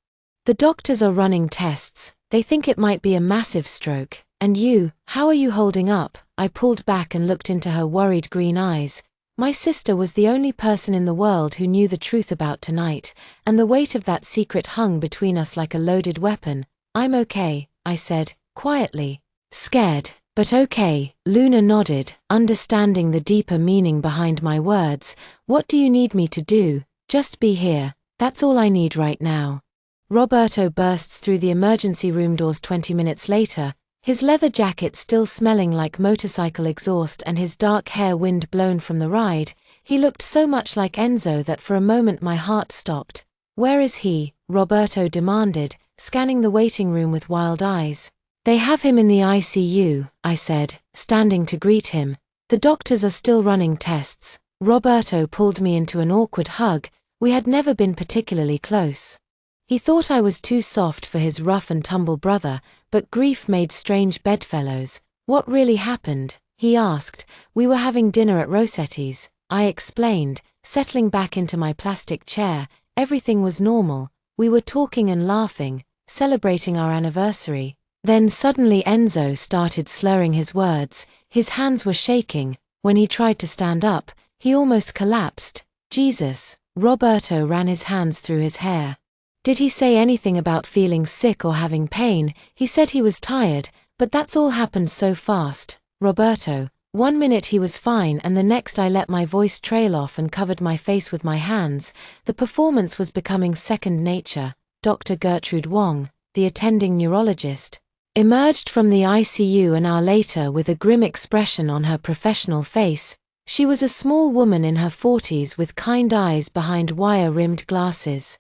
The doctors are running tests. They think it might be a massive stroke. And you, how are you holding up? I pulled back and looked into her worried green eyes. My sister was the only person in the world who knew the truth about tonight, and the weight of that secret hung between us like a loaded weapon. I'm okay, I said, quietly. Scared, but okay. Luna nodded, understanding the deeper meaning behind my words. What do you need me to do? Just be here. That's all I need right now. Roberto bursts through the emergency room doors 20 minutes later, his leather jacket still smelling like motorcycle exhaust and his dark hair wind blown from the ride. He looked so much like Enzo that for a moment my heart stopped. Where is he? Roberto demanded, scanning the waiting room with wild eyes. They have him in the ICU, I said, standing to greet him. The doctors are still running tests. Roberto pulled me into an awkward hug. We had never been particularly close. He thought I was too soft for his rough and tumble brother, but grief made strange bedfellows. What really happened? He asked. We were having dinner at Rossetti's, I explained, settling back into my plastic chair. Everything was normal. We were talking and laughing, celebrating our anniversary. Then suddenly Enzo started slurring his words. His hands were shaking. When he tried to stand up, he almost collapsed. Jesus. Roberto ran his hands through his hair. Did he say anything about feeling sick or having pain? He said he was tired, but that's all happened so fast. Roberto. 1 minute he was fine and the next I let my voice trail off and covered my face with my hands. The performance was becoming second nature. Dr. Gertrude Wong, the attending neurologist, emerged from the ICU an hour later with a grim expression on her professional face. She was a small woman in her 40s with kind eyes behind wire-rimmed glasses.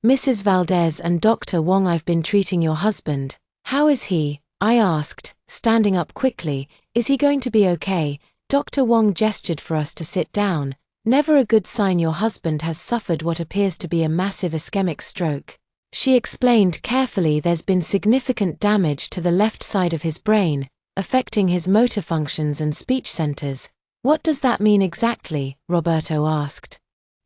Mrs. Valdez and Dr. Wong, I've been treating your husband. How is he? I asked, standing up quickly. Is he going to be okay? Dr. Wong gestured for us to sit down. Never a good sign your husband has suffered what appears to be a massive ischemic stroke. She explained carefully. There's been significant damage to the left side of his brain, affecting his motor functions and speech centers. What does that mean exactly? Roberto asked.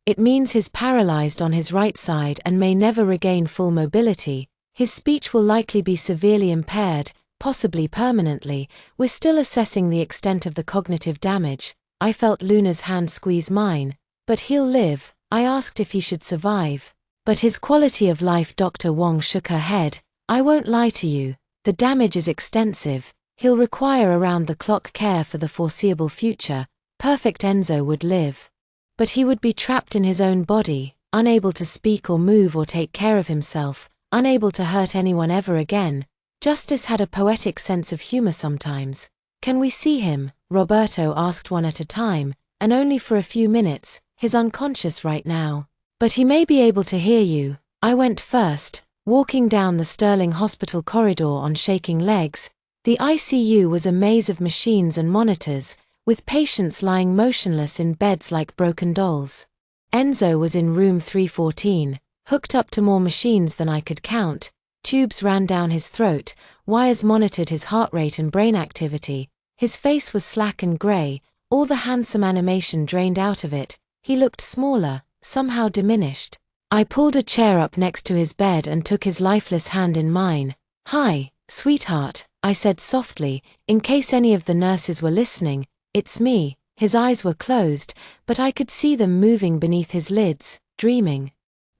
It means he's paralyzed on his right side and may never regain full mobility. His speech will likely be severely impaired, possibly permanently. We're still assessing the extent of the cognitive damage. I felt Luna's hand squeeze mine. But he'll live. I asked if he should survive. But his quality of life. Dr. Wong shook her head. I won't lie to you. The damage is extensive. He'll require around-the-clock care for the foreseeable future. Perfect Enzo would live. But he would be trapped in his own body, unable to speak or move or take care of himself, unable to hurt anyone ever again. Justice had a poetic sense of humor sometimes. Can we see him? Roberto asked one at a time, and only for a few minutes. He's unconscious right now. But he may be able to hear you. I went first, walking down the Sterling Hospital corridor on shaking legs. The ICU was a maze of machines and monitors, with patients lying motionless in beds like broken dolls. Enzo was in room 314, hooked up to more machines than I could count. Tubes ran down his throat, wires monitored his heart rate and brain activity. His face was slack and gray, all the handsome animation drained out of it. He looked smaller, somehow diminished. I pulled a chair up next to his bed and took his lifeless hand in mine. Hi, sweetheart, I said softly, in case any of the nurses were listening. It's me. His eyes were closed, but I could see them moving beneath his lids, dreaming.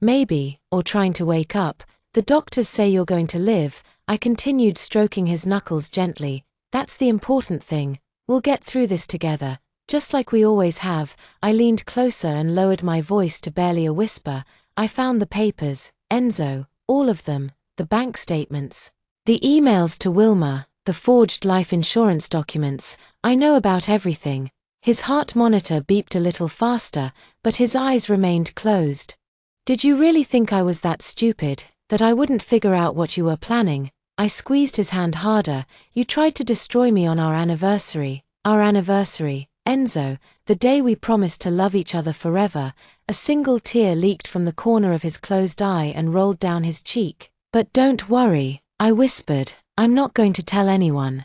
Maybe, or trying to wake up. The doctors say you're going to live. I continued stroking his knuckles gently. That's the important thing. We'll get through this together, just like we always have. I leaned closer and lowered my voice to barely a whisper. I found the papers, Enzo, all of them, the bank statements, the emails to Wilma, the forged life insurance documents. I know about everything. His heart monitor beeped a little faster, but his eyes remained closed. Did you really think I was that stupid, that I wouldn't figure out what you were planning? I squeezed his hand harder. You tried to destroy me on our anniversary. Our anniversary, Enzo, the day we promised to love each other forever. A single tear leaked from the corner of his closed eye and rolled down his cheek. But don't worry, I whispered. I'm not going to tell anyone.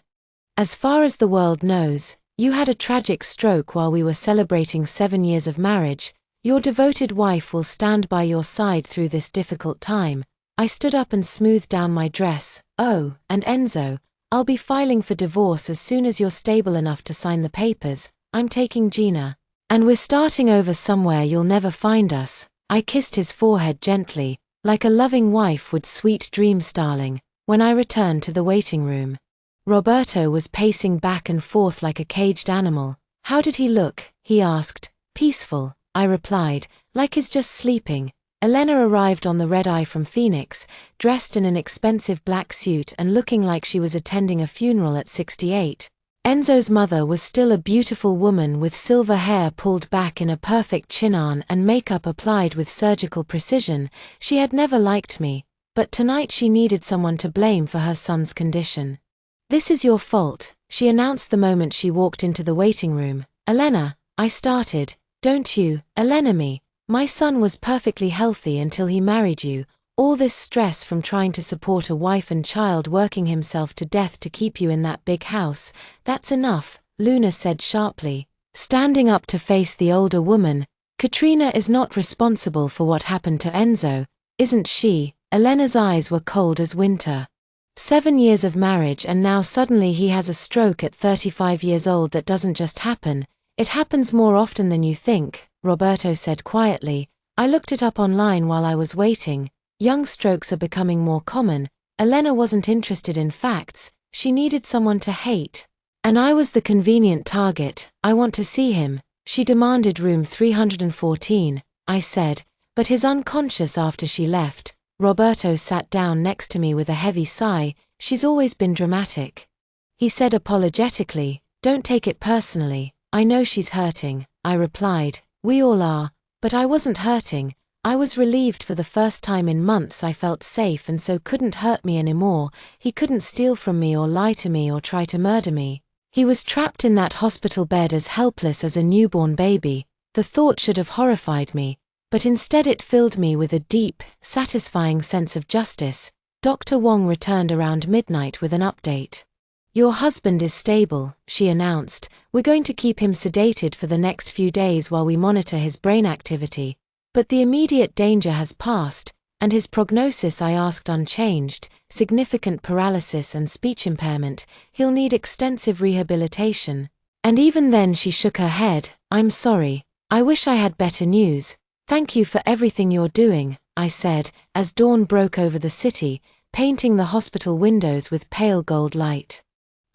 As far as the world knows, you had a tragic stroke while we were celebrating 7 years of marriage. Your devoted wife will stand by your side through this difficult time. I stood up and smoothed down my dress. Oh, and Enzo, I'll be filing for divorce as soon as you're stable enough to sign the papers. I'm taking Gina. And we're starting over somewhere you'll never find us. I kissed his forehead gently, like a loving wife would. Sweet dreams, darling. When I returned to the waiting room, Roberto was pacing back and forth like a caged animal. How did he look? He asked. Peaceful, I replied, like he's just sleeping. Elena arrived on the red-eye from Phoenix, dressed in an expensive black suit and looking like she was attending a funeral at 68. Enzo's mother was still a beautiful woman with silver hair pulled back in a perfect chignon and makeup applied with surgical precision. She had never liked me, but tonight she needed someone to blame for her son's condition. This is your fault, she announced the moment she walked into the waiting room. Elena, I started. Don't you, Elena me. My son was perfectly healthy until he married you. All this stress from trying to support a wife and child, working himself to death to keep you in that big house, that's enough," Luna said sharply. Standing up to face the older woman, "Katrina is not responsible for what happened to Enzo, isn't she?" Elena's eyes were cold as winter. 7 years of marriage and now suddenly he has a stroke at 35 years old. That doesn't just happen, it happens more often than you think, Roberto said quietly. "I looked it up online while I was waiting. Young strokes are becoming more common." Elena wasn't interested in facts, she needed someone to hate. "And I was the convenient target. I want to see him," she demanded. "Room 314, I said, but he's unconscious after she left." Roberto sat down next to me with a heavy sigh. "She's always been dramatic," he said apologetically. "Don't take it personally. I know she's hurting," I replied. "We all are. But I wasn't hurting. I was relieved. For the first time in months I felt safe, and so couldn't hurt me anymore. He couldn't steal from me or lie to me or try to murder me. He was trapped in that hospital bed as helpless as a newborn baby. The thought should have horrified me, but instead it filled me with a deep, satisfying sense of justice." Dr. Wong returned around midnight with an update. "Your husband is stable," she announced. "We're going to keep him sedated for the next few days while we monitor his brain activity. But the immediate danger has passed, and his prognosis," I asked, "unchanged, significant paralysis and speech impairment. He'll need extensive rehabilitation." And even then she shook her head. "I'm sorry. I wish I had better news." "Thank you for everything you're doing," I said, as dawn broke over the city, painting the hospital windows with pale gold light.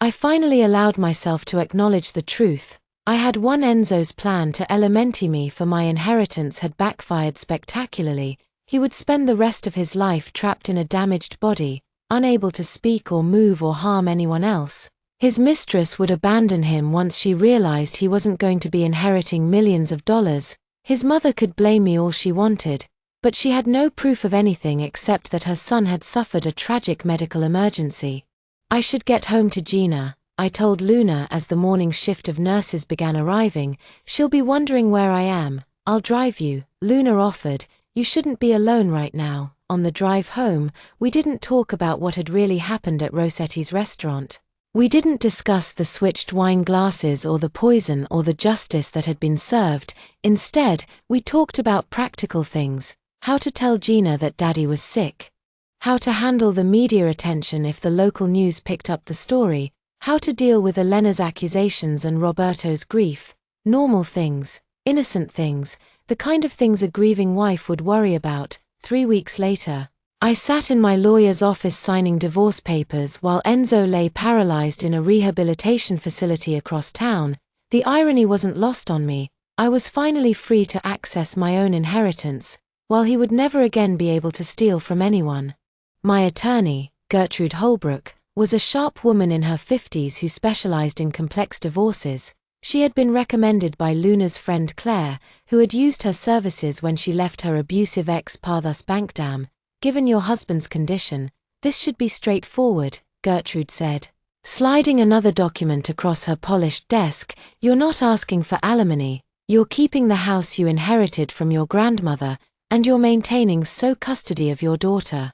I finally allowed myself to acknowledge the truth. I had won. Enzo's plan to alimentate me for my inheritance had backfired spectacularly. He would spend the rest of his life trapped in a damaged body, unable to speak or move or harm anyone else. His mistress would abandon him once she realized he wasn't going to be inheriting millions of dollars. His mother could blame me all she wanted, but she had no proof of anything except that her son had suffered a tragic medical emergency. "I should get home to Gina," I told Luna as the morning shift of nurses began arriving. "She'll be wondering where I am." "I'll drive you," Luna offered. "You shouldn't be alone right now." On the drive home, we didn't talk about what had really happened at Rossetti's restaurant. We didn't discuss the switched wine glasses or the poison or the justice that had been served. Instead, we talked about practical things: how to tell Gina that Daddy was sick, how to handle the media attention if the local news picked up the story, how to deal with Elena's accusations and Roberto's grief. Normal things, innocent things, the kind of things a grieving wife would worry about. 3 weeks later, I sat in my lawyer's office signing divorce papers while Enzo lay paralyzed in a rehabilitation facility across town. The irony wasn't lost on me. I was finally free to access my own inheritance, while he would never again be able to steal from anyone. My attorney, Gertrude Holbrook, was a sharp woman in her 50s who specialized in complex divorces. She had been recommended by Luna's friend Claire, who had used her services when she left her abusive ex-pa. "Thus Bankdam, given your husband's condition, this should be straightforward," Gertrude said, sliding another document across her polished desk. "You're not asking for alimony, you're keeping the house you inherited from your grandmother, and you're maintaining sole custody of your daughter."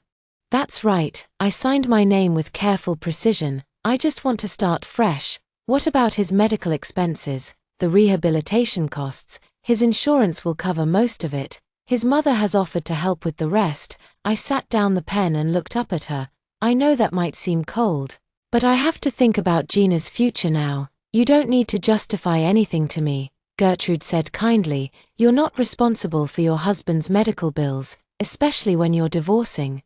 "That's right," I signed my name with careful precision. "I just want to start fresh." "What about his medical expenses, the rehabilitation costs? His insurance will cover most of it. His mother has offered to help with the rest." I sat down the pen and looked up at her. "I know that might seem cold, but I have to think about Gina's future now." "You don't need to justify anything to me," Gertrude said kindly. "You're not responsible for your husband's medical bills, especially when you're divorcing.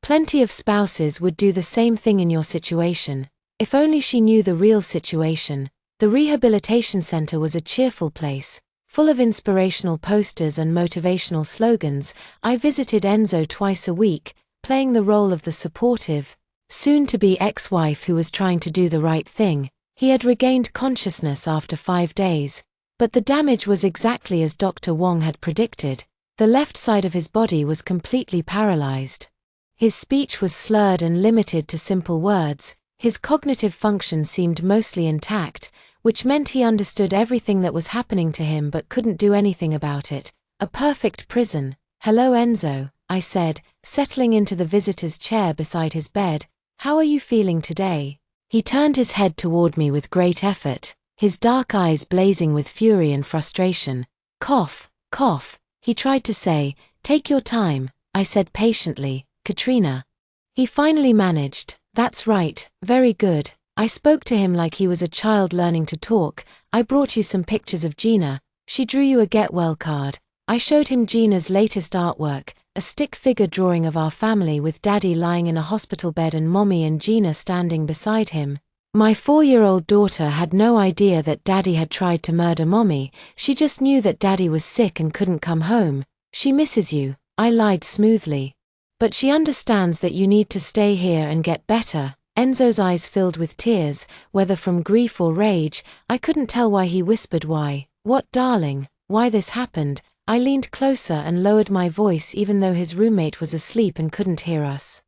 Plenty of spouses would do the same thing in your situation." If only she knew the real situation. The rehabilitation center was a cheerful place, full of inspirational posters and motivational slogans. I visited Enzo twice a week, playing the role of the supportive, soon-to-be ex-wife who was trying to do the right thing. He had regained consciousness after 5 days, but the damage was exactly as Dr. Wong had predicted. The left side of his body was completely paralyzed. His speech was slurred and limited to simple words. His cognitive function seemed mostly intact, which meant he understood everything that was happening to him but couldn't do anything about it. A perfect prison. "Hello, Enzo," I said, settling into the visitor's chair beside his bed. How are you feeling today? He turned his head toward me with great effort, his dark eyes blazing with fury and frustration. Cough, cough, he tried to say. Take your time, I said patiently. Katrina. He finally managed. That's right, very good. I spoke to him like he was a child learning to talk. I brought you some pictures of Gina. She drew you a get well card. I showed him Gina's latest artwork, a stick figure drawing of our family with Daddy lying in a hospital bed and Mommy and Gina standing beside him. My 4-year-old daughter had no idea that Daddy had tried to murder Mommy. She just knew that Daddy was sick and couldn't come home. She misses you, I lied smoothly. But she understands that you need to stay here and get better. Enzo's eyes filled with tears, whether from grief or rage. I couldn't tell why he whispered why. What, darling? Why this happened? I leaned closer and lowered my voice even though his roommate was asleep and couldn't hear us.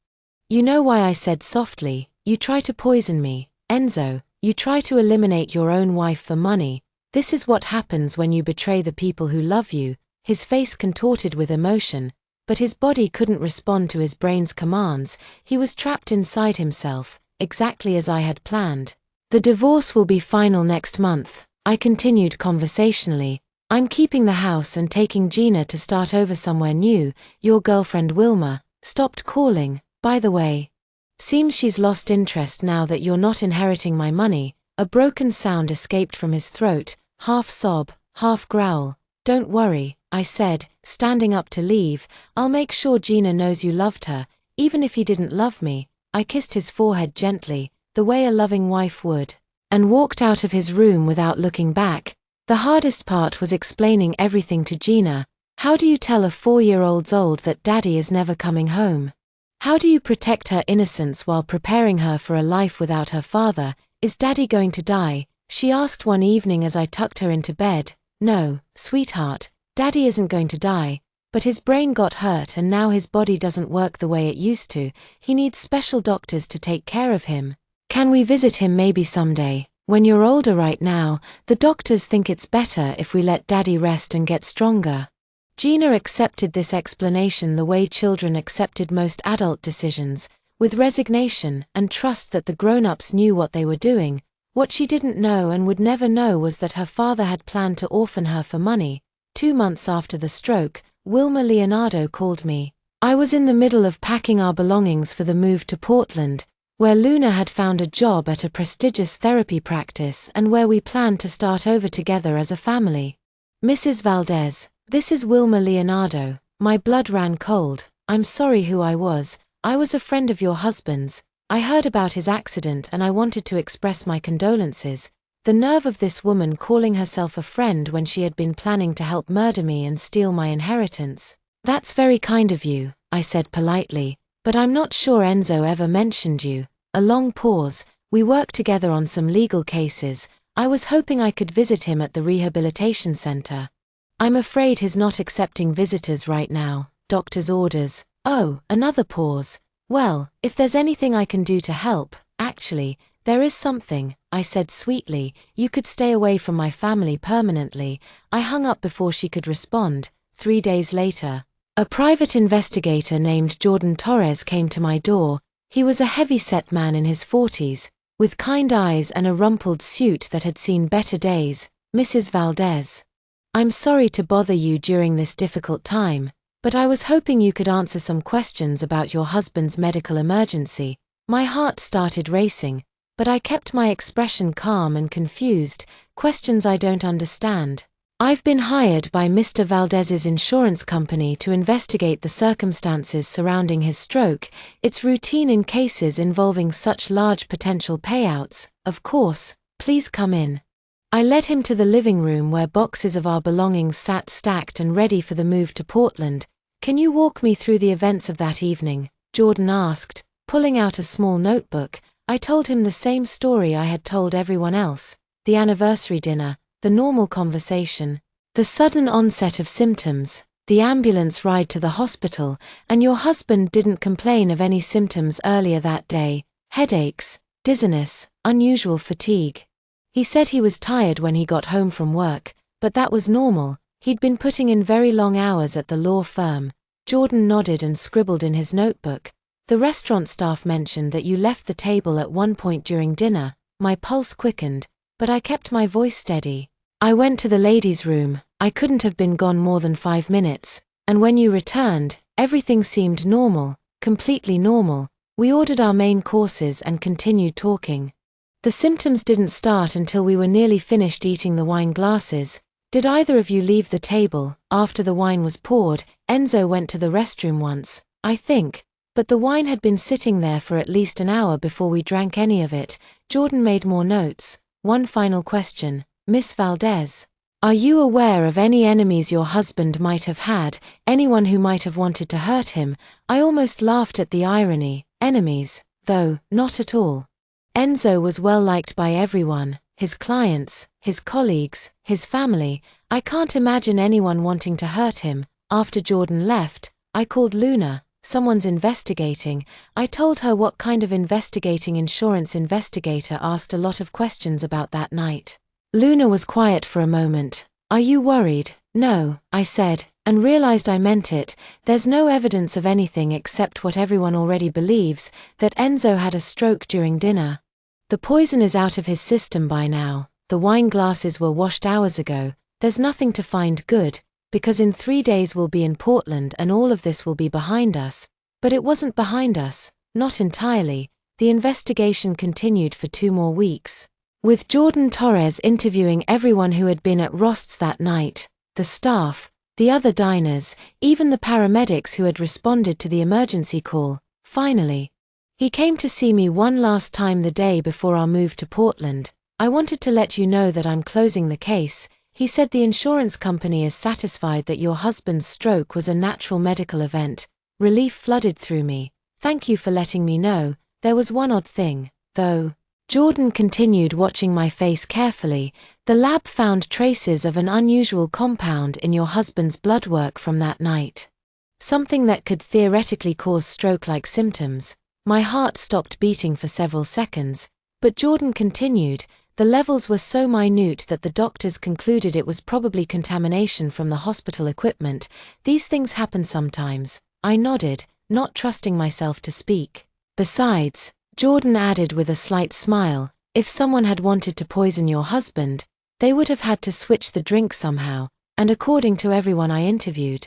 You know why, I said softly. You try to poison me, Enzo. You try to eliminate your own wife for money. This is what happens when you betray the people who love you. His face contorted with emotion, but his body couldn't respond to his brain's commands. He was trapped inside himself, exactly as I had planned. The divorce will be final next month, I continued conversationally. I'm keeping the house and taking Gina to start over somewhere new. Your girlfriend Wilma stopped calling, by the way. Seems she's lost interest now that you're not inheriting my money. A broken sound escaped from his throat, half sob, half growl. Don't worry, I said, standing up to leave. I'll make sure Gina knows you loved her, even if he didn't love me. I kissed his forehead gently, the way a loving wife would, and walked out of his room without looking back. The hardest part was explaining everything to Gina. How do you tell a 4-year-old that Daddy is never coming home? How do you protect her innocence while preparing her for a life without her father? Is Daddy going to die? She asked one evening as I tucked her into bed. No, sweetheart, Daddy isn't going to die, but his brain got hurt and now his body doesn't work the way it used to. He needs special doctors to take care of him. Can we visit him maybe someday? When you're older right now, the doctors think it's better if we let Daddy rest and get stronger. Gina accepted this explanation the way children accepted most adult decisions, with resignation and trust that the grown-ups knew what they were doing. What she didn't know and would never know was that her father had planned to orphan her for money. 2 months after the stroke, Wilma Leonardo called me. I was in the middle of packing our belongings for the move to Portland, where Luna had found a job at a prestigious therapy practice and where we planned to start over together as a family. Mrs. Valdez, this is Wilma Leonardo. My blood ran cold. I'm sorry who I was. I was a friend of your husband's. I heard about his accident and I wanted to express my condolences. The nerve of this woman calling herself a friend when she had been planning to help murder me and steal my inheritance. That's very kind of you, I said politely, but I'm not sure Enzo ever mentioned you. A long pause. We worked together on some legal cases. I was hoping I could visit him at the rehabilitation center. I'm afraid he's not accepting visitors right now. Doctor's orders. Oh, another pause. Well, if there's anything I can do to help, actually, there is something, I said sweetly. You could stay away from my family permanently. I hung up before she could respond. 3 days later, a private investigator named Jordan Torres came to my door. He was a heavy-set man in his 40s, with kind eyes and a rumpled suit that had seen better days. Mrs. Valdez, I'm sorry to bother you during this difficult time, but I was hoping you could answer some questions about your husband's medical emergency. My heart started racing, but I kept my expression calm and confused. Questions I don't understand. I've been hired by Mr. Valdez's insurance company to investigate the circumstances surrounding his stroke. It's routine in cases involving such large potential payouts. Of course, please come in. I led him to the living room where boxes of our belongings sat stacked and ready for the move to Portland. Can you walk me through the events of that evening? Jordan asked, pulling out a small notebook. I told him the same story I had told everyone else. The anniversary dinner, the normal conversation, the sudden onset of symptoms, the ambulance ride to the hospital, and your husband didn't complain of any symptoms earlier that day. Headaches, dizziness, unusual fatigue. He said he was tired when he got home from work, but that was normal. He'd been putting in very long hours at the law firm. Jordan nodded and scribbled in his notebook. The restaurant staff mentioned that you left the table at one point during dinner. My pulse quickened, but I kept my voice steady. I went to the ladies' room. I couldn't have been gone more than 5 minutes, and when you returned, everything seemed normal, completely normal. We ordered our main courses and continued talking. The symptoms didn't start until we were nearly finished eating the wine glasses. Did either of you leave the table after the wine was poured? Enzo went to the restroom once, I think, but the wine had been sitting there for at least an hour before we drank any of it. Jordan made more notes. One final question. Miss Valdez, are you aware of any enemies your husband might have had, anyone who might have wanted to hurt him? I almost laughed at the irony. Enemies, though, not at all. Enzo was well liked by everyone, his clients, his colleagues, his family. I can't imagine anyone wanting to hurt him. After Jordan left, I called Luna. Someone's investigating. I told her what kind of investigating insurance investigator asked a lot of questions about that night. Luna was quiet for a moment. Are you worried? No, I said, and realized I meant it. There's no evidence of anything except what everyone already believes, that Enzo had a stroke during dinner. The poison is out of his system by now. The wine glasses were washed hours ago. There's nothing to find good, because in 3 days we'll be in Portland and all of this will be behind us. But it wasn't behind us, not entirely. The investigation continued for 2 more weeks. With Jordan Torres interviewing everyone who had been at Rost's that night, the staff, the other diners, even the paramedics who had responded to the emergency call. Finally, he came to see me one last time the day before our move to Portland. I wanted to let you know that I'm closing the case. He said the insurance company is satisfied that your husband's stroke was a natural medical event. Relief flooded through me. Thank you for letting me know. There was one odd thing, though. Jordan continued, watching my face carefully. The lab found traces of an unusual compound in your husband's blood work from that night. Something that could theoretically cause stroke-like symptoms. My heart stopped beating for several seconds, but Jordan continued. The levels were so minute that the doctors concluded it was probably contamination from the hospital equipment. These things happen sometimes. I nodded, not trusting myself to speak. Besides, Jordan added with a slight smile, if someone had wanted to poison your husband, they would have had to switch the drink somehow, and according to everyone I interviewed,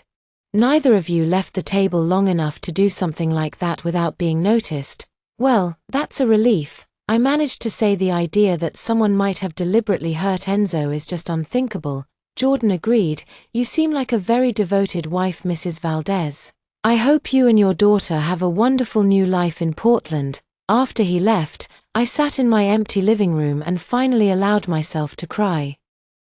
neither of you left the table long enough to do something like that without being noticed. Well, that's a relief. I managed to say the idea that someone might have deliberately hurt Enzo is just unthinkable. Jordan agreed. You seem like a very devoted wife, Mrs. Valdez. I hope you and your daughter have a wonderful new life in Portland. After he left, I sat in my empty living room and finally allowed myself to cry.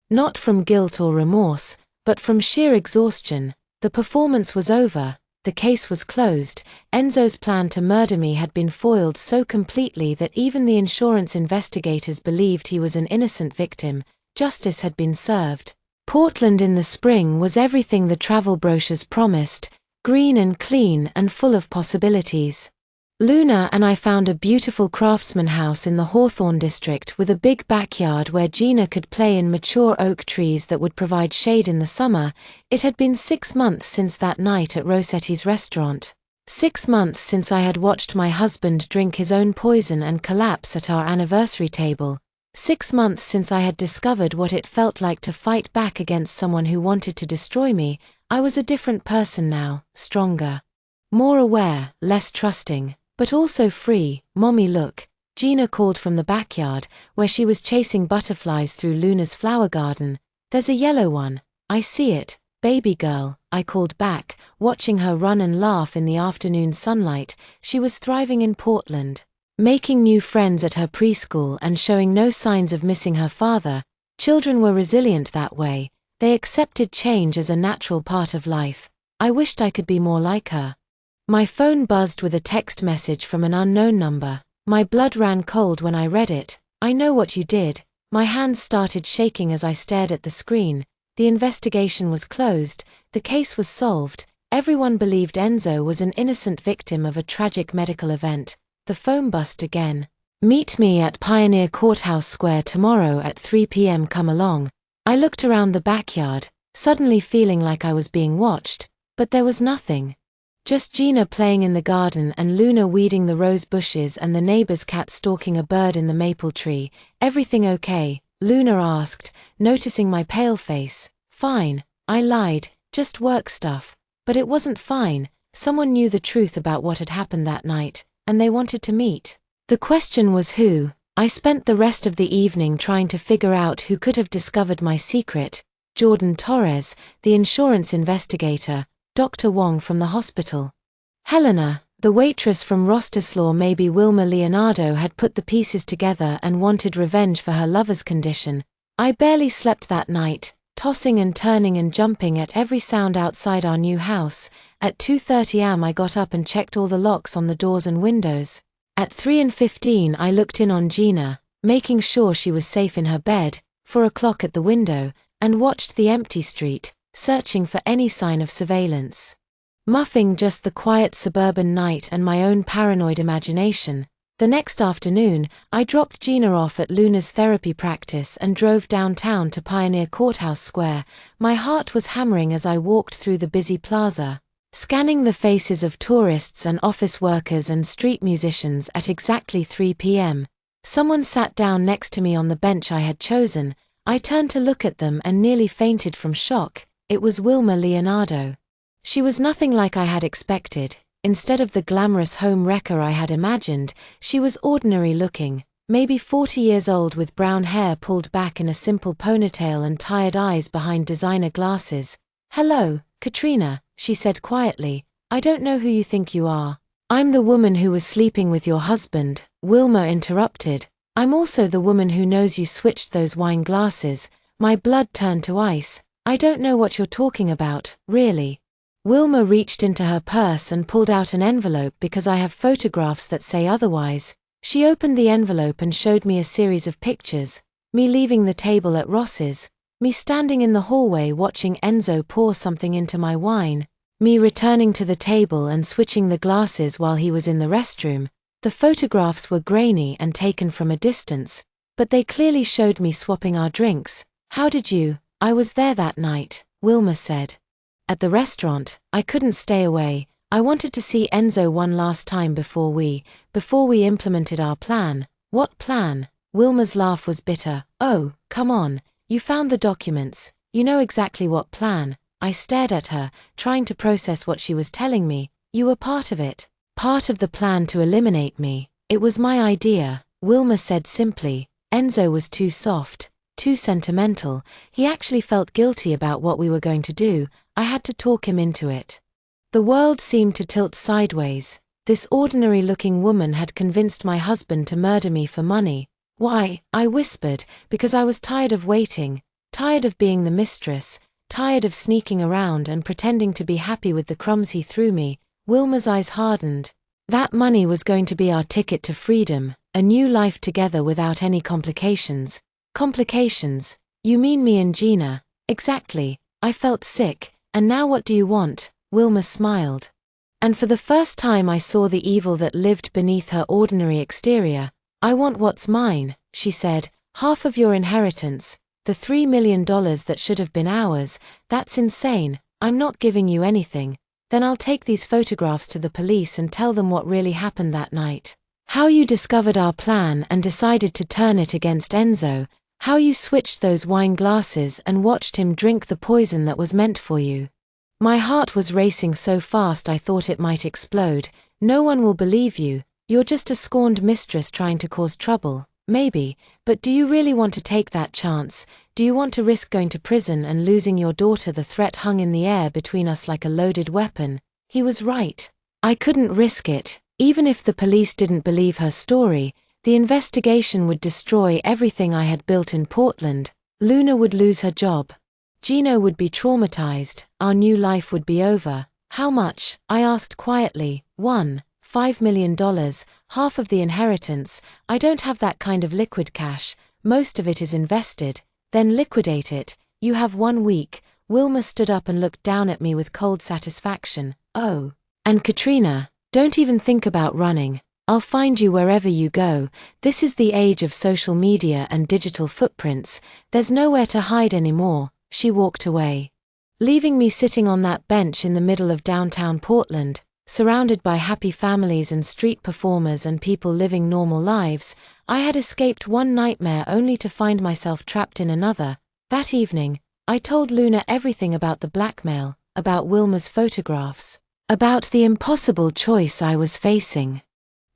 Not from guilt or remorse, but from sheer exhaustion. The performance was over, the case was closed. Enzo's plan to murder me had been foiled so completely that even the insurance investigators believed he was an innocent victim. Justice had been served. Portland in the spring was everything the travel brochures promised, green and clean and full of possibilities. Luna and I found a beautiful craftsman house in the Hawthorne district with a big backyard where Gina could play in mature oak trees that would provide shade in the summer. It had been 6 months since that night at Rossetti's restaurant. 6 months since I had watched my husband drink his own poison and collapse at our anniversary table. 6 months since I had discovered what it felt like to fight back against someone who wanted to destroy me. I was a different person now, stronger, more aware, less trusting, but also free. Mommy, look, Gina called from the backyard, where she was chasing butterflies through Luna's flower garden. There's a yellow one. I see it. Baby girl, I called back, watching her run and laugh in the afternoon sunlight. She was thriving in Portland, making new friends at her preschool and showing no signs of missing her father. Children were resilient that way. They accepted change as a natural part of life. I wished I could be more like her. My phone buzzed with a text message from an unknown number. My blood ran cold when I read it. I know what you did. My hands started shaking as I stared at the screen. The investigation was closed. The case was solved. Everyone believed Enzo was an innocent victim of a tragic medical event. The phone buzzed again. Meet me at Pioneer Courthouse Square tomorrow at 3 p.m. Come along. I looked around the backyard, suddenly feeling like I was being watched, but there was nothing. Just Gina playing in the garden and Luna weeding the rose bushes and the neighbor's cat stalking a bird in the maple tree. Everything okay? Luna asked, noticing my pale face. Fine, I lied, just work stuff. But it wasn't fine. Someone knew the truth about what had happened that night, and they wanted to meet. The question was who. I spent the rest of the evening trying to figure out who could have discovered my secret. Jordan Torres, the insurance investigator, Dr. Wong from the hospital. Helena, the waitress from Rostislaw. Maybe Wilma Leonardo had put the pieces together and wanted revenge for her lover's condition. I barely slept that night, tossing and turning and jumping at every sound outside our new house. At 2:30 am I got up and checked all the locks on the doors and windows. At 3:15 I looked in on Gina, making sure she was safe in her bed, 4 o'clock at the window, and watched the empty street, searching for any sign of surveillance. Muffing just the quiet suburban night and my own paranoid imagination. The next afternoon, I dropped Gina off at Luna's therapy practice and drove downtown to Pioneer Courthouse Square. My heart was hammering as I walked through the busy plaza, scanning the faces of tourists and office workers and street musicians. At exactly 3 p.m., someone sat down next to me on the bench I had chosen. I turned to look at them and nearly fainted from shock. It was Wilma Leonardo. She was nothing like I had expected. Instead of the glamorous home wrecker I had imagined, she was ordinary looking, maybe 40 years old, with brown hair pulled back in a simple ponytail and tired eyes behind designer glasses. "Hello, Katrina," she said quietly. "I don't know who you think you are." "I'm the woman who was sleeping with your husband," Wilma interrupted. "I'm also the woman who knows you switched those wine glasses." My blood turned to ice. "I don't know what you're talking about, really." Wilma reached into her purse and pulled out an envelope. "Because I have photographs that say otherwise." She opened the envelope and showed me a series of pictures. Me leaving the table at Ross's. Me standing in the hallway watching Enzo pour something into my wine. Me returning to the table and switching the glasses while he was in the restroom. The photographs were grainy and taken from a distance, but they clearly showed me swapping our drinks. "How did you?" "I was there that night," Wilma said. "At the restaurant. I couldn't stay away. I wanted to see Enzo one last time before we implemented our plan." "What plan?" Wilma's laugh was bitter. "Oh, come on. You found the documents. You know exactly what plan." I stared at her, trying to process what she was telling me. "You were part of it. Part of the plan to eliminate me. It was my idea," Wilma said simply. "Enzo was too soft, too sentimental. He actually felt guilty about what we were going to do. I had to talk him into it." The world seemed to tilt sideways. This ordinary-looking woman had convinced my husband to murder me for money. "Why?" I whispered. "Because I was tired of waiting, tired of being the mistress, tired of sneaking around and pretending to be happy with the crumbs he threw me." Wilma's eyes hardened. "That money was going to be our ticket to freedom, a new life together without any complications." "Complications? You mean me and Gina?" "Exactly." I felt sick. "And now what do you want?" Wilma smiled. And for the first time I saw the evil that lived beneath her ordinary exterior. "I want what's mine," she said. "Half of your inheritance, the $3 million that should have been ours." "That's insane. I'm not giving you anything." "Then I'll take these photographs to the police and tell them what really happened that night. How you discovered our plan and decided to turn it against Enzo. How you switched those wine glasses and watched him drink the poison that was meant for you." My heart was racing so fast I thought it might explode. "No one will believe you. You're just a scorned mistress trying to cause trouble." "Maybe, but do you really want to take that chance? Do you want to risk going to prison and losing your daughter?" The threat hung in the air between us like a loaded weapon. He was right. I couldn't risk it. Even if the police didn't believe her story, the investigation would destroy everything I had built in Portland. Luna would lose her job. Gino would be traumatized. Our new life would be over. "How much?" I asked quietly. $5 million, half of the inheritance." "I don't have that kind of liquid cash. Most of it is invested." "Then liquidate it. You have 1 week." Wilma stood up and looked down at me with cold satisfaction. "Oh. And Katrina, don't even think about running. I'll find you wherever you go. This is the age of social media and digital footprints. There's nowhere to hide anymore." She walked away, leaving me sitting on that bench in the middle of downtown Portland, Surrounded by happy families and street performers and people living normal lives, I had escaped one nightmare only to find myself trapped in another. That evening, I told Luna everything about the blackmail, about Wilma's photographs, about the impossible choice I was facing.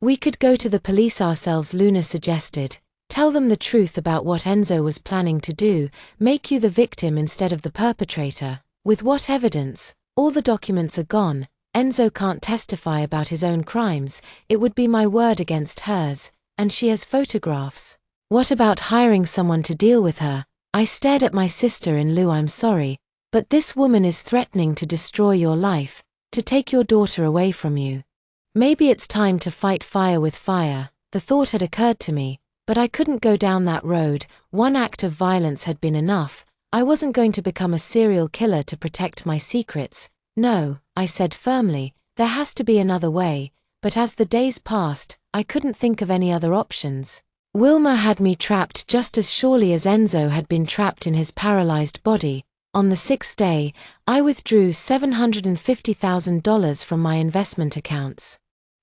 We could go to the police ourselves, Luna suggested. Tell them the truth about what Enzo was planning to do, make you the victim instead of the perpetrator. With what evidence? All the documents are gone. Enzo can't testify about his own crimes, it would be my word against hers, and she has photographs. What about hiring someone to deal with her? I stared at my sister in lieu. I'm sorry, but this woman is threatening to destroy your life, to take your daughter away from you. Maybe it's time to fight fire with fire. The thought had occurred to me, but I couldn't go down that road. One act of violence had been enough. I wasn't going to become a serial killer to protect my secrets. No, I said firmly, there has to be another way, but as the days passed, I couldn't think of any other options. Wilma had me trapped just as surely as Enzo had been trapped in his paralyzed body. On the 6th day, I withdrew $750,000 from my investment accounts.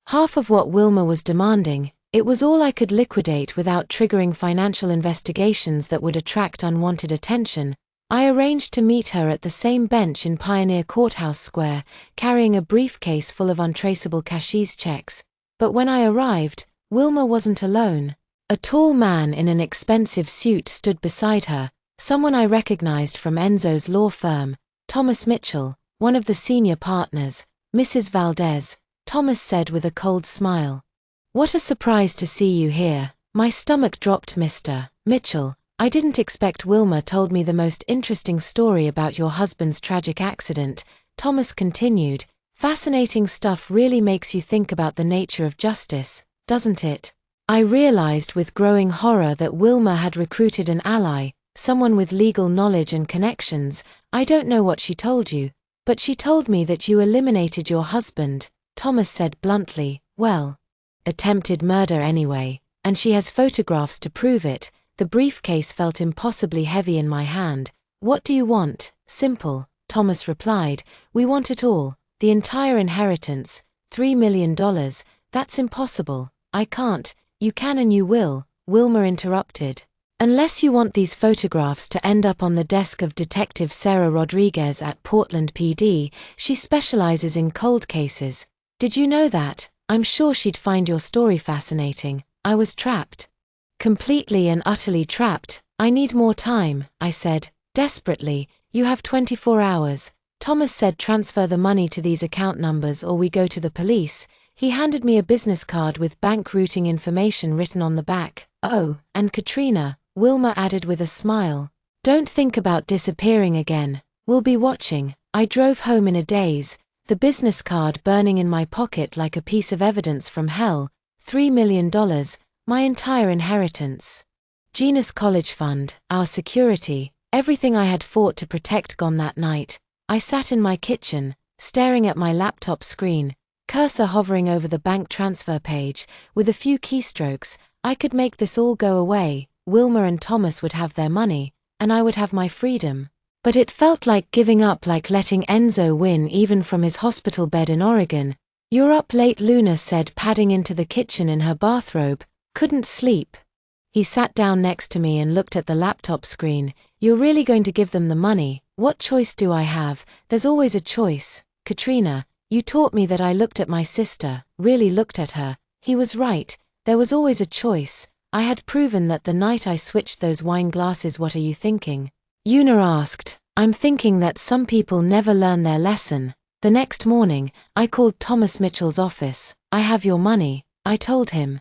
Half of what Wilma was demanding. It was all I could liquidate without triggering financial investigations that would attract unwanted attention. I arranged to meet her at the same bench in Pioneer Courthouse Square, carrying a briefcase full of untraceable cashier's checks. But when I arrived, Wilma wasn't alone. A tall man in an expensive suit stood beside her, someone I recognized from Enzo's law firm, Thomas Mitchell, one of the senior partners. Mrs. Valdez, Thomas said with a cold smile. What a surprise to see you here. My stomach dropped, Mr. Mitchell. I didn't expect. Wilma told me the most interesting story about your husband's tragic accident, Thomas continued. Fascinating stuff. Really makes you think about the nature of justice, doesn't it? I realized with growing horror that Wilma had recruited an ally, someone with legal knowledge and connections. I don't know what she told you, but she told me that you eliminated your husband, Thomas said bluntly. Well, attempted murder anyway, and she has photographs to prove it. The briefcase felt impossibly heavy in my hand. What do you want? Simple, Thomas replied. We want it all, the entire inheritance, $3 million. That's impossible. I can't. You can and you will, Wilma interrupted. Unless you want these photographs to end up on the desk of Detective Sarah Rodriguez at Portland PD. She specializes in cold cases. Did you know that? I'm sure she'd find your story fascinating. I was trapped. Completely and utterly trapped. I need more time, I said, desperately. You have 24 hours. Thomas said transfer the money to these account numbers or we go to the police. He handed me a business card with bank routing information written on the back. Oh, and Katrina, Wilma added with a smile. Don't think about disappearing again. We'll be watching. I drove home in a daze, the business card burning in my pocket like a piece of evidence from hell. $3 million. My entire inheritance. Gina's college fund, our security, everything I had fought to protect gone that night. I sat in my kitchen, staring at my laptop screen, cursor hovering over the bank transfer page. With a few keystrokes, I could make this all go away. Wilma and Thomas would have their money, and I would have my freedom. But it felt like giving up, like letting Enzo win even from his hospital bed in Oregon. You're up late, Luna said, padding into the kitchen in her bathrobe. Couldn't sleep. He sat down next to me and looked at the laptop screen. You're really going to give them the money? What choice do I have? There's always a choice. Katrina, you taught me that. I looked at my sister, really looked at her. He was right. There was always a choice. I had proven that the night I switched those wine glasses. What are you thinking? Una asked. I'm thinking that some people never learn their lesson. The next morning, I called Thomas Mitchell's office. I have your money, I told him.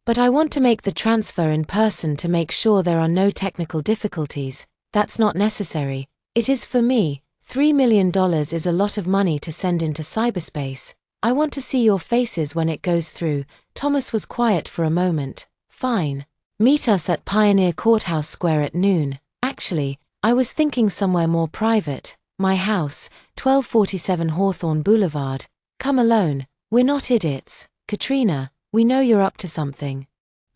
But I want to make the transfer in person to make sure there are no technical difficulties. That's not necessary. It is for me. $3 million is a lot of money to send into cyberspace. I want to see your faces when it goes through. Thomas was quiet for a moment. Fine. Meet us at Pioneer Courthouse Square at noon. Actually, I was thinking somewhere more private. My house, 1247 Hawthorne Boulevard. Come alone. We're not idiots. Katrina, we know you're up to something.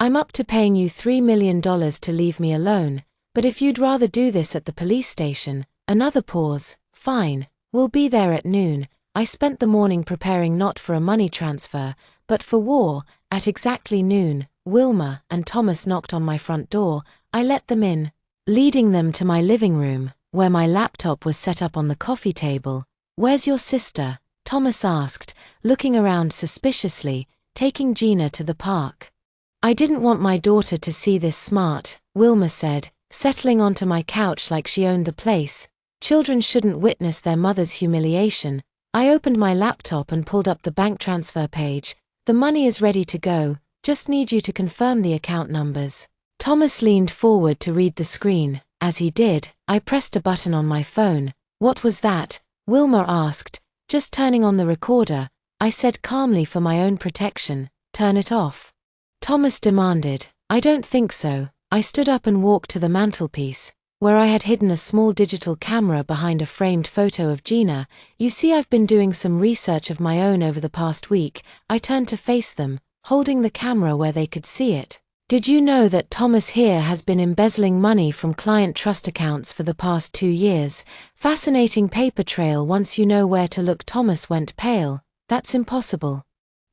I'm up to paying you $3 million to leave me alone, but if you'd rather do this at the police station. Another pause. Fine. We'll be there at noon. I spent the morning preparing not for a money transfer, but for war. At exactly noon, Wilma and Thomas knocked on my front door. I let them in, leading them to my living room, where my laptop was set up on the coffee table. "Where's your sister?" Thomas asked, looking around suspiciously, taking Gina to the park. "I didn't want my daughter to see this smart," Wilma said, settling onto my couch like she owned the place. "Children shouldn't witness their mother's humiliation." I opened my laptop and pulled up the bank transfer page. "The money is ready to go, just need you to confirm the account numbers." Thomas leaned forward to read the screen. As he did, I pressed a button on my phone. "What was that?" Wilma asked. "Just turning on the recorder," I said calmly for my own protection. "Turn it off." Thomas demanded. "I don't think so." I stood up and walked to the mantelpiece, where I had hidden a small digital camera behind a framed photo of Gina. "You see, I've been doing some research of my own over the past week." I turned to face them, holding the camera where they could see it. "Did you know that Thomas here has been embezzling money from client trust accounts for the past 2 years? Fascinating paper trail once you know where to look." Thomas went pale. "That's impossible.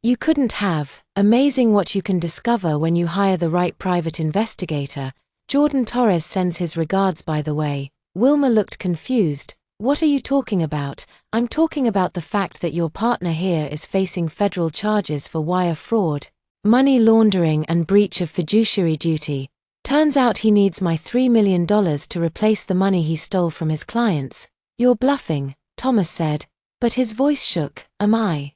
You couldn't have." "Amazing what you can discover when you hire the right private investigator. Jordan Torres sends his regards, by the way." Wilma looked confused. "What are you talking about?" "I'm talking about the fact that your partner here is facing federal charges for wire fraud, money laundering and breach of fiduciary duty. Turns out he needs my $3 million to replace the money he stole from his clients." "You're bluffing," Thomas said, but his voice shook. "Am I?"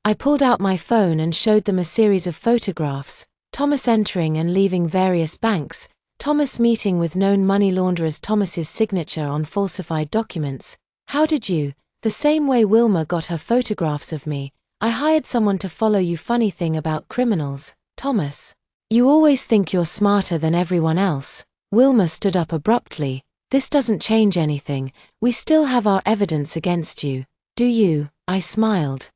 I pulled out my phone and showed them a series of photographs. Thomas entering and leaving various banks. Thomas meeting with known money launderers. Thomas's signature on falsified documents. "How did you?" "The same way Wilma got her photographs of me. I hired someone to follow you." "Funny thing about criminals, Thomas. You always think you're smarter than everyone else." Wilma stood up abruptly. "This doesn't change anything. We still have our evidence against you." "Do you?" I smiled.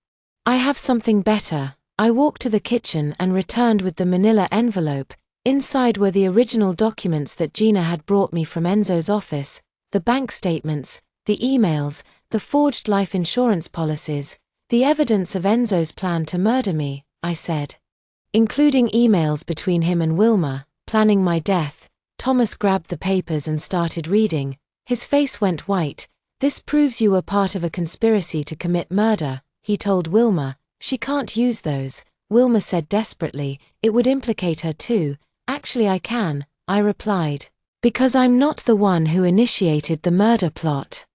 "I have something better." I walked to the kitchen and returned with the manila envelope. Inside were the original documents that Gina had brought me from Enzo's office, the bank statements, the emails, the forged life insurance policies, the evidence of Enzo's plan to murder me, I said, including emails between him and Wilma, planning my death. Thomas grabbed the papers and started reading. His face went white. "This proves you were part of a conspiracy to commit murder," he told Wilma. "She can't use those," Wilma said desperately. "It would implicate her too." "Actually I can," I replied, "because I'm not the one who initiated the murder plot.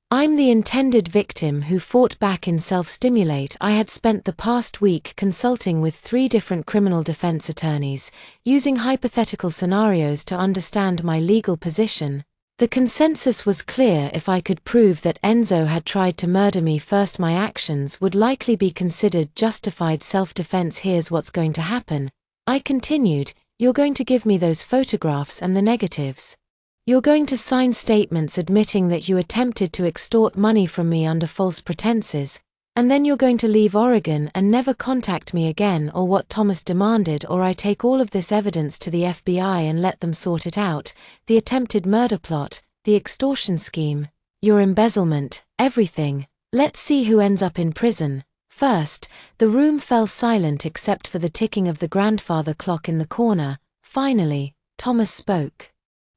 I'm the intended victim who fought back in self-stimulate." I had spent the past week consulting with 3 different criminal defense attorneys, using hypothetical scenarios to understand my legal position. The consensus was clear: if I could prove that Enzo had tried to murder me first, my actions would likely be considered justified self-defense. "Here's what's going to happen," I continued. "You're going to give me those photographs and the negatives. You're going to sign statements admitting that you attempted to extort money from me under false pretenses, and then you're going to leave Oregon and never contact me again, or what Thomas demanded, or I take all of this evidence to the FBI and let them sort it out. The attempted murder plot, the extortion scheme, your embezzlement, everything. Let's see who ends up in prison." First, the room fell silent except for the ticking of the grandfather clock in the corner. Finally, Thomas spoke.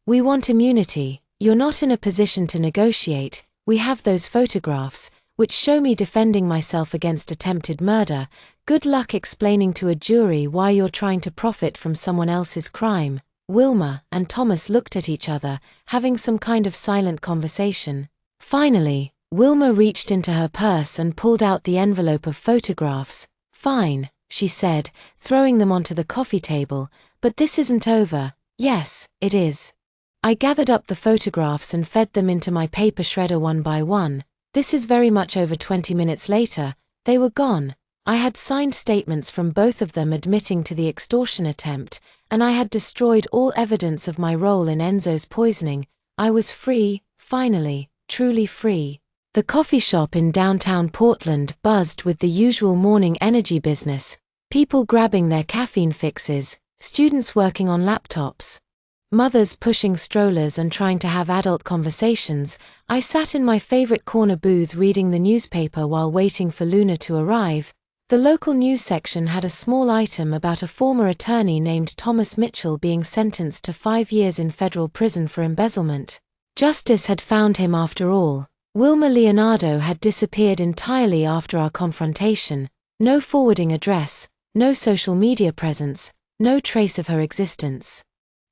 "We want immunity. You're not in a position to negotiate. We have those photographs, which show me defending myself against attempted murder. Good luck explaining to a jury why you're trying to profit from someone else's crime." Wilma and Thomas looked at each other, having some kind of silent conversation. Finally, Wilma reached into her purse and pulled out the envelope of photographs. "Fine," she said, throwing them onto the coffee table, "but this isn't over." "Yes, it is." I gathered up the photographs and fed them into my paper shredder one by one. This is very much over 20 minutes later. They were gone. I had signed statements from both of them admitting to the extortion attempt, and I had destroyed all evidence of my role in Enzo's poisoning. I was free, finally, truly free. The coffee shop in downtown Portland buzzed with the usual morning energy business, people grabbing their caffeine fixes, students working on laptops. mothers pushing strollers and trying to have adult conversations, I sat in my favorite corner booth reading the newspaper while waiting for Luna to arrive. The local news section had a small item about a former attorney named Thomas Mitchell being sentenced to 5 years in federal prison for embezzlement. Justice had found him after all. Wilma Leonardo had disappeared entirely after our confrontation. No forwarding address, no social media presence, no trace of her existence.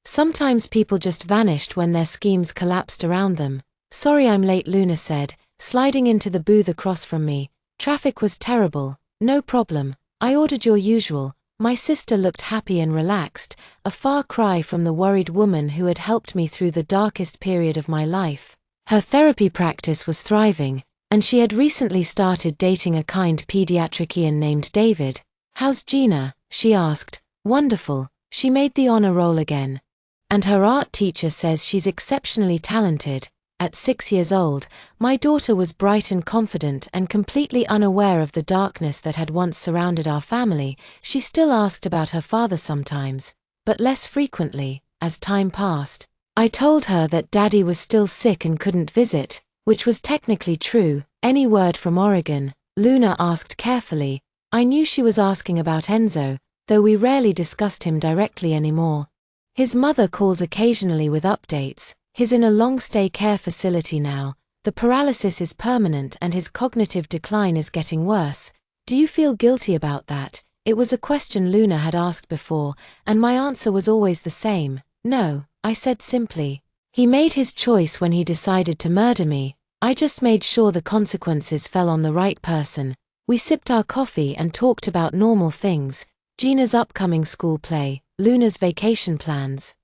Sometimes people just vanished when their schemes collapsed around them. "Sorry I'm late," Luna said, sliding into the booth across from me. "Traffic was terrible." "No problem. I ordered your usual." My sister looked happy and relaxed, a far cry from the worried woman who had helped me through the darkest period of my life. Her therapy practice was thriving, and she had recently started dating a kind pediatrician named David. "How's Gina?" she asked. "Wonderful. She made the honor roll again. And her art teacher says she's exceptionally talented." At 6 years old, my daughter was bright and confident and completely unaware of the darkness that had once surrounded our family. She still asked about her father sometimes, but less frequently, as time passed. I told her that Daddy was still sick and couldn't visit, which was technically true. "Any word from Oregon?" Luna asked carefully. I knew she was asking about Enzo, though we rarely discussed him directly anymore. "His mother calls occasionally with updates. He's in a long-stay care facility now. The paralysis is permanent and his cognitive decline is getting worse. Do you feel guilty about that?" It was a question Luna had asked before, and my answer was always the same. "No," I said simply. "He made his choice when he decided to murder me. I just made sure the consequences fell on the right person." We sipped our coffee and talked about normal things. Gina's upcoming school play, Luna's vacation plans,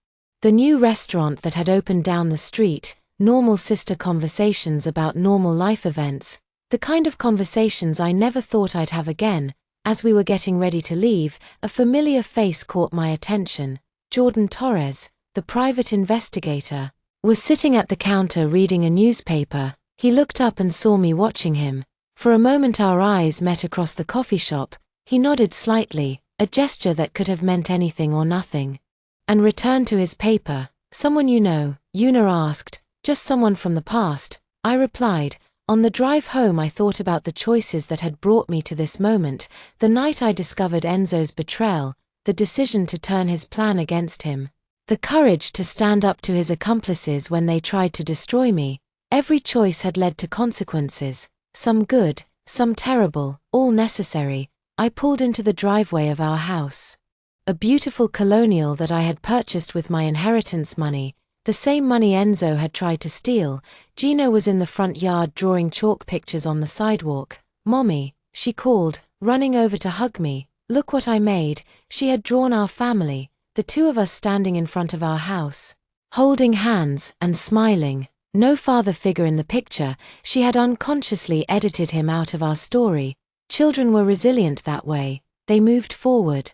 the new restaurant that had opened down the street, normal sister conversations about normal life events, the kind of conversations I never thought I'd have again. As we were getting ready to leave, a familiar face caught my attention. Jordan Torres, the private investigator, was sitting at the counter reading a newspaper. He looked up and saw me watching him. For a moment our eyes met across the coffee shop. He nodded slightly, a gesture that could have meant anything or nothing, and returned to his paper. "Someone you know?" Una asked. "Just someone from the past," I replied. On the drive home I thought about the choices that had brought me to this moment, the night I discovered Enzo's betrayal, the decision to turn his plan against him, the courage to stand up to his accomplices when they tried to destroy me. Every choice had led to consequences, some good, some terrible, all necessary. I pulled into the driveway of our house. A beautiful colonial that I had purchased with my inheritance money, the same money Enzo had tried to steal. Gina was in the front yard drawing chalk pictures on the sidewalk. "Mommy," she called, running over to hug me. "Look what I made." She had drawn our family, the two of us standing in front of our house, holding hands and smiling. No father figure in the picture. She had unconsciously edited him out of our story. Children were resilient that way. They moved forward,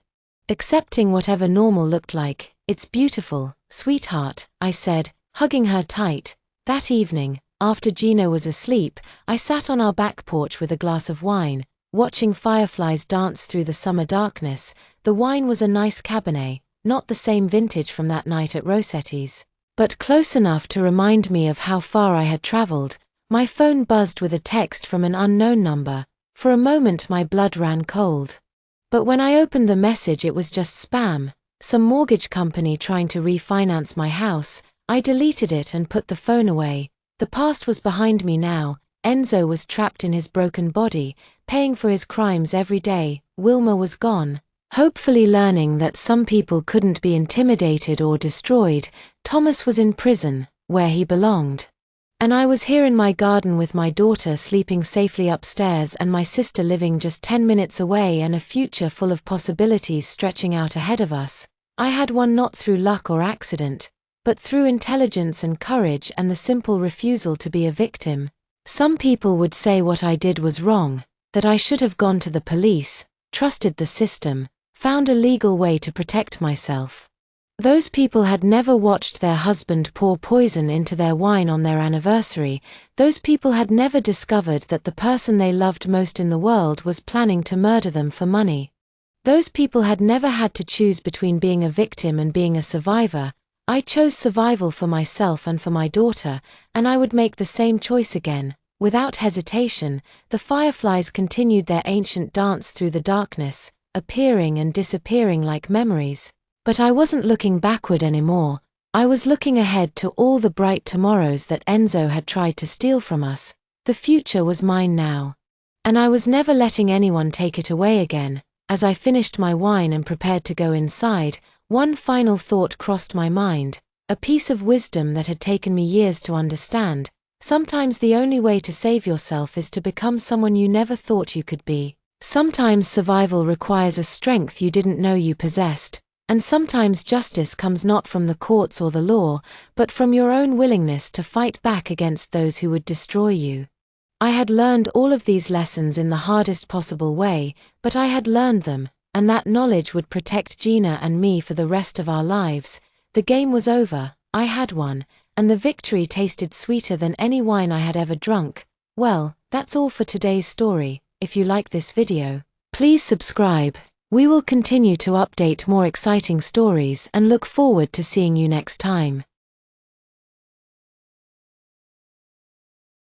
accepting whatever normal looked like. "It's beautiful, sweetheart," I said, hugging her tight. That evening, after Gina was asleep, I sat on our back porch with a glass of wine, watching fireflies dance through the summer darkness. The wine was a nice Cabernet, not the same vintage from that night at Rossetti's, but close enough to remind me of how far I had traveled. My phone buzzed with a text from an unknown number. For a moment my blood ran cold. But when I opened the message it was just spam. Some mortgage company trying to refinance my house. I deleted it and put the phone away. The past was behind me now. Enzo was trapped in his broken body, paying for his crimes every day. Wilma was gone, hopefully learning that some people couldn't be intimidated or destroyed. Thomas was in prison, where he belonged. And I was here in my garden with my daughter sleeping safely upstairs and my sister living just 10 minutes away, and a future full of possibilities stretching out ahead of us. I had won not through luck or accident, but through intelligence and courage and the simple refusal to be a victim. Some people would say what I did was wrong, that I should have gone to the police, trusted the system, found a legal way to protect myself. Those people had never watched their husband pour poison into their wine on their anniversary. Those people had never discovered that the person they loved most in the world was planning to murder them for money. Those people had never had to choose between being a victim and being a survivor. I chose survival for myself and for my daughter, and I would make the same choice again. Without hesitation, the fireflies continued their ancient dance through the darkness, appearing and disappearing like memories. But I wasn't looking backward anymore. I was looking ahead to all the bright tomorrows that Enzo had tried to steal from us. The future was mine now. And I was never letting anyone take it away again. As I finished my wine and prepared to go inside, one final thought crossed my mind, a piece of wisdom that had taken me years to understand. Sometimes the only way to save yourself is to become someone you never thought you could be. Sometimes survival requires a strength you didn't know you possessed, and sometimes justice comes not from the courts or the law, but from your own willingness to fight back against those who would destroy you. I had learned all of these lessons in the hardest possible way, but I had learned them, and that knowledge would protect Gina and me for the rest of our lives. The game was over, I had won, and the victory tasted sweeter than any wine I had ever drunk. Well, that's all for today's story. If you like this video, please subscribe. We will continue to update more exciting stories and look forward to seeing you next time.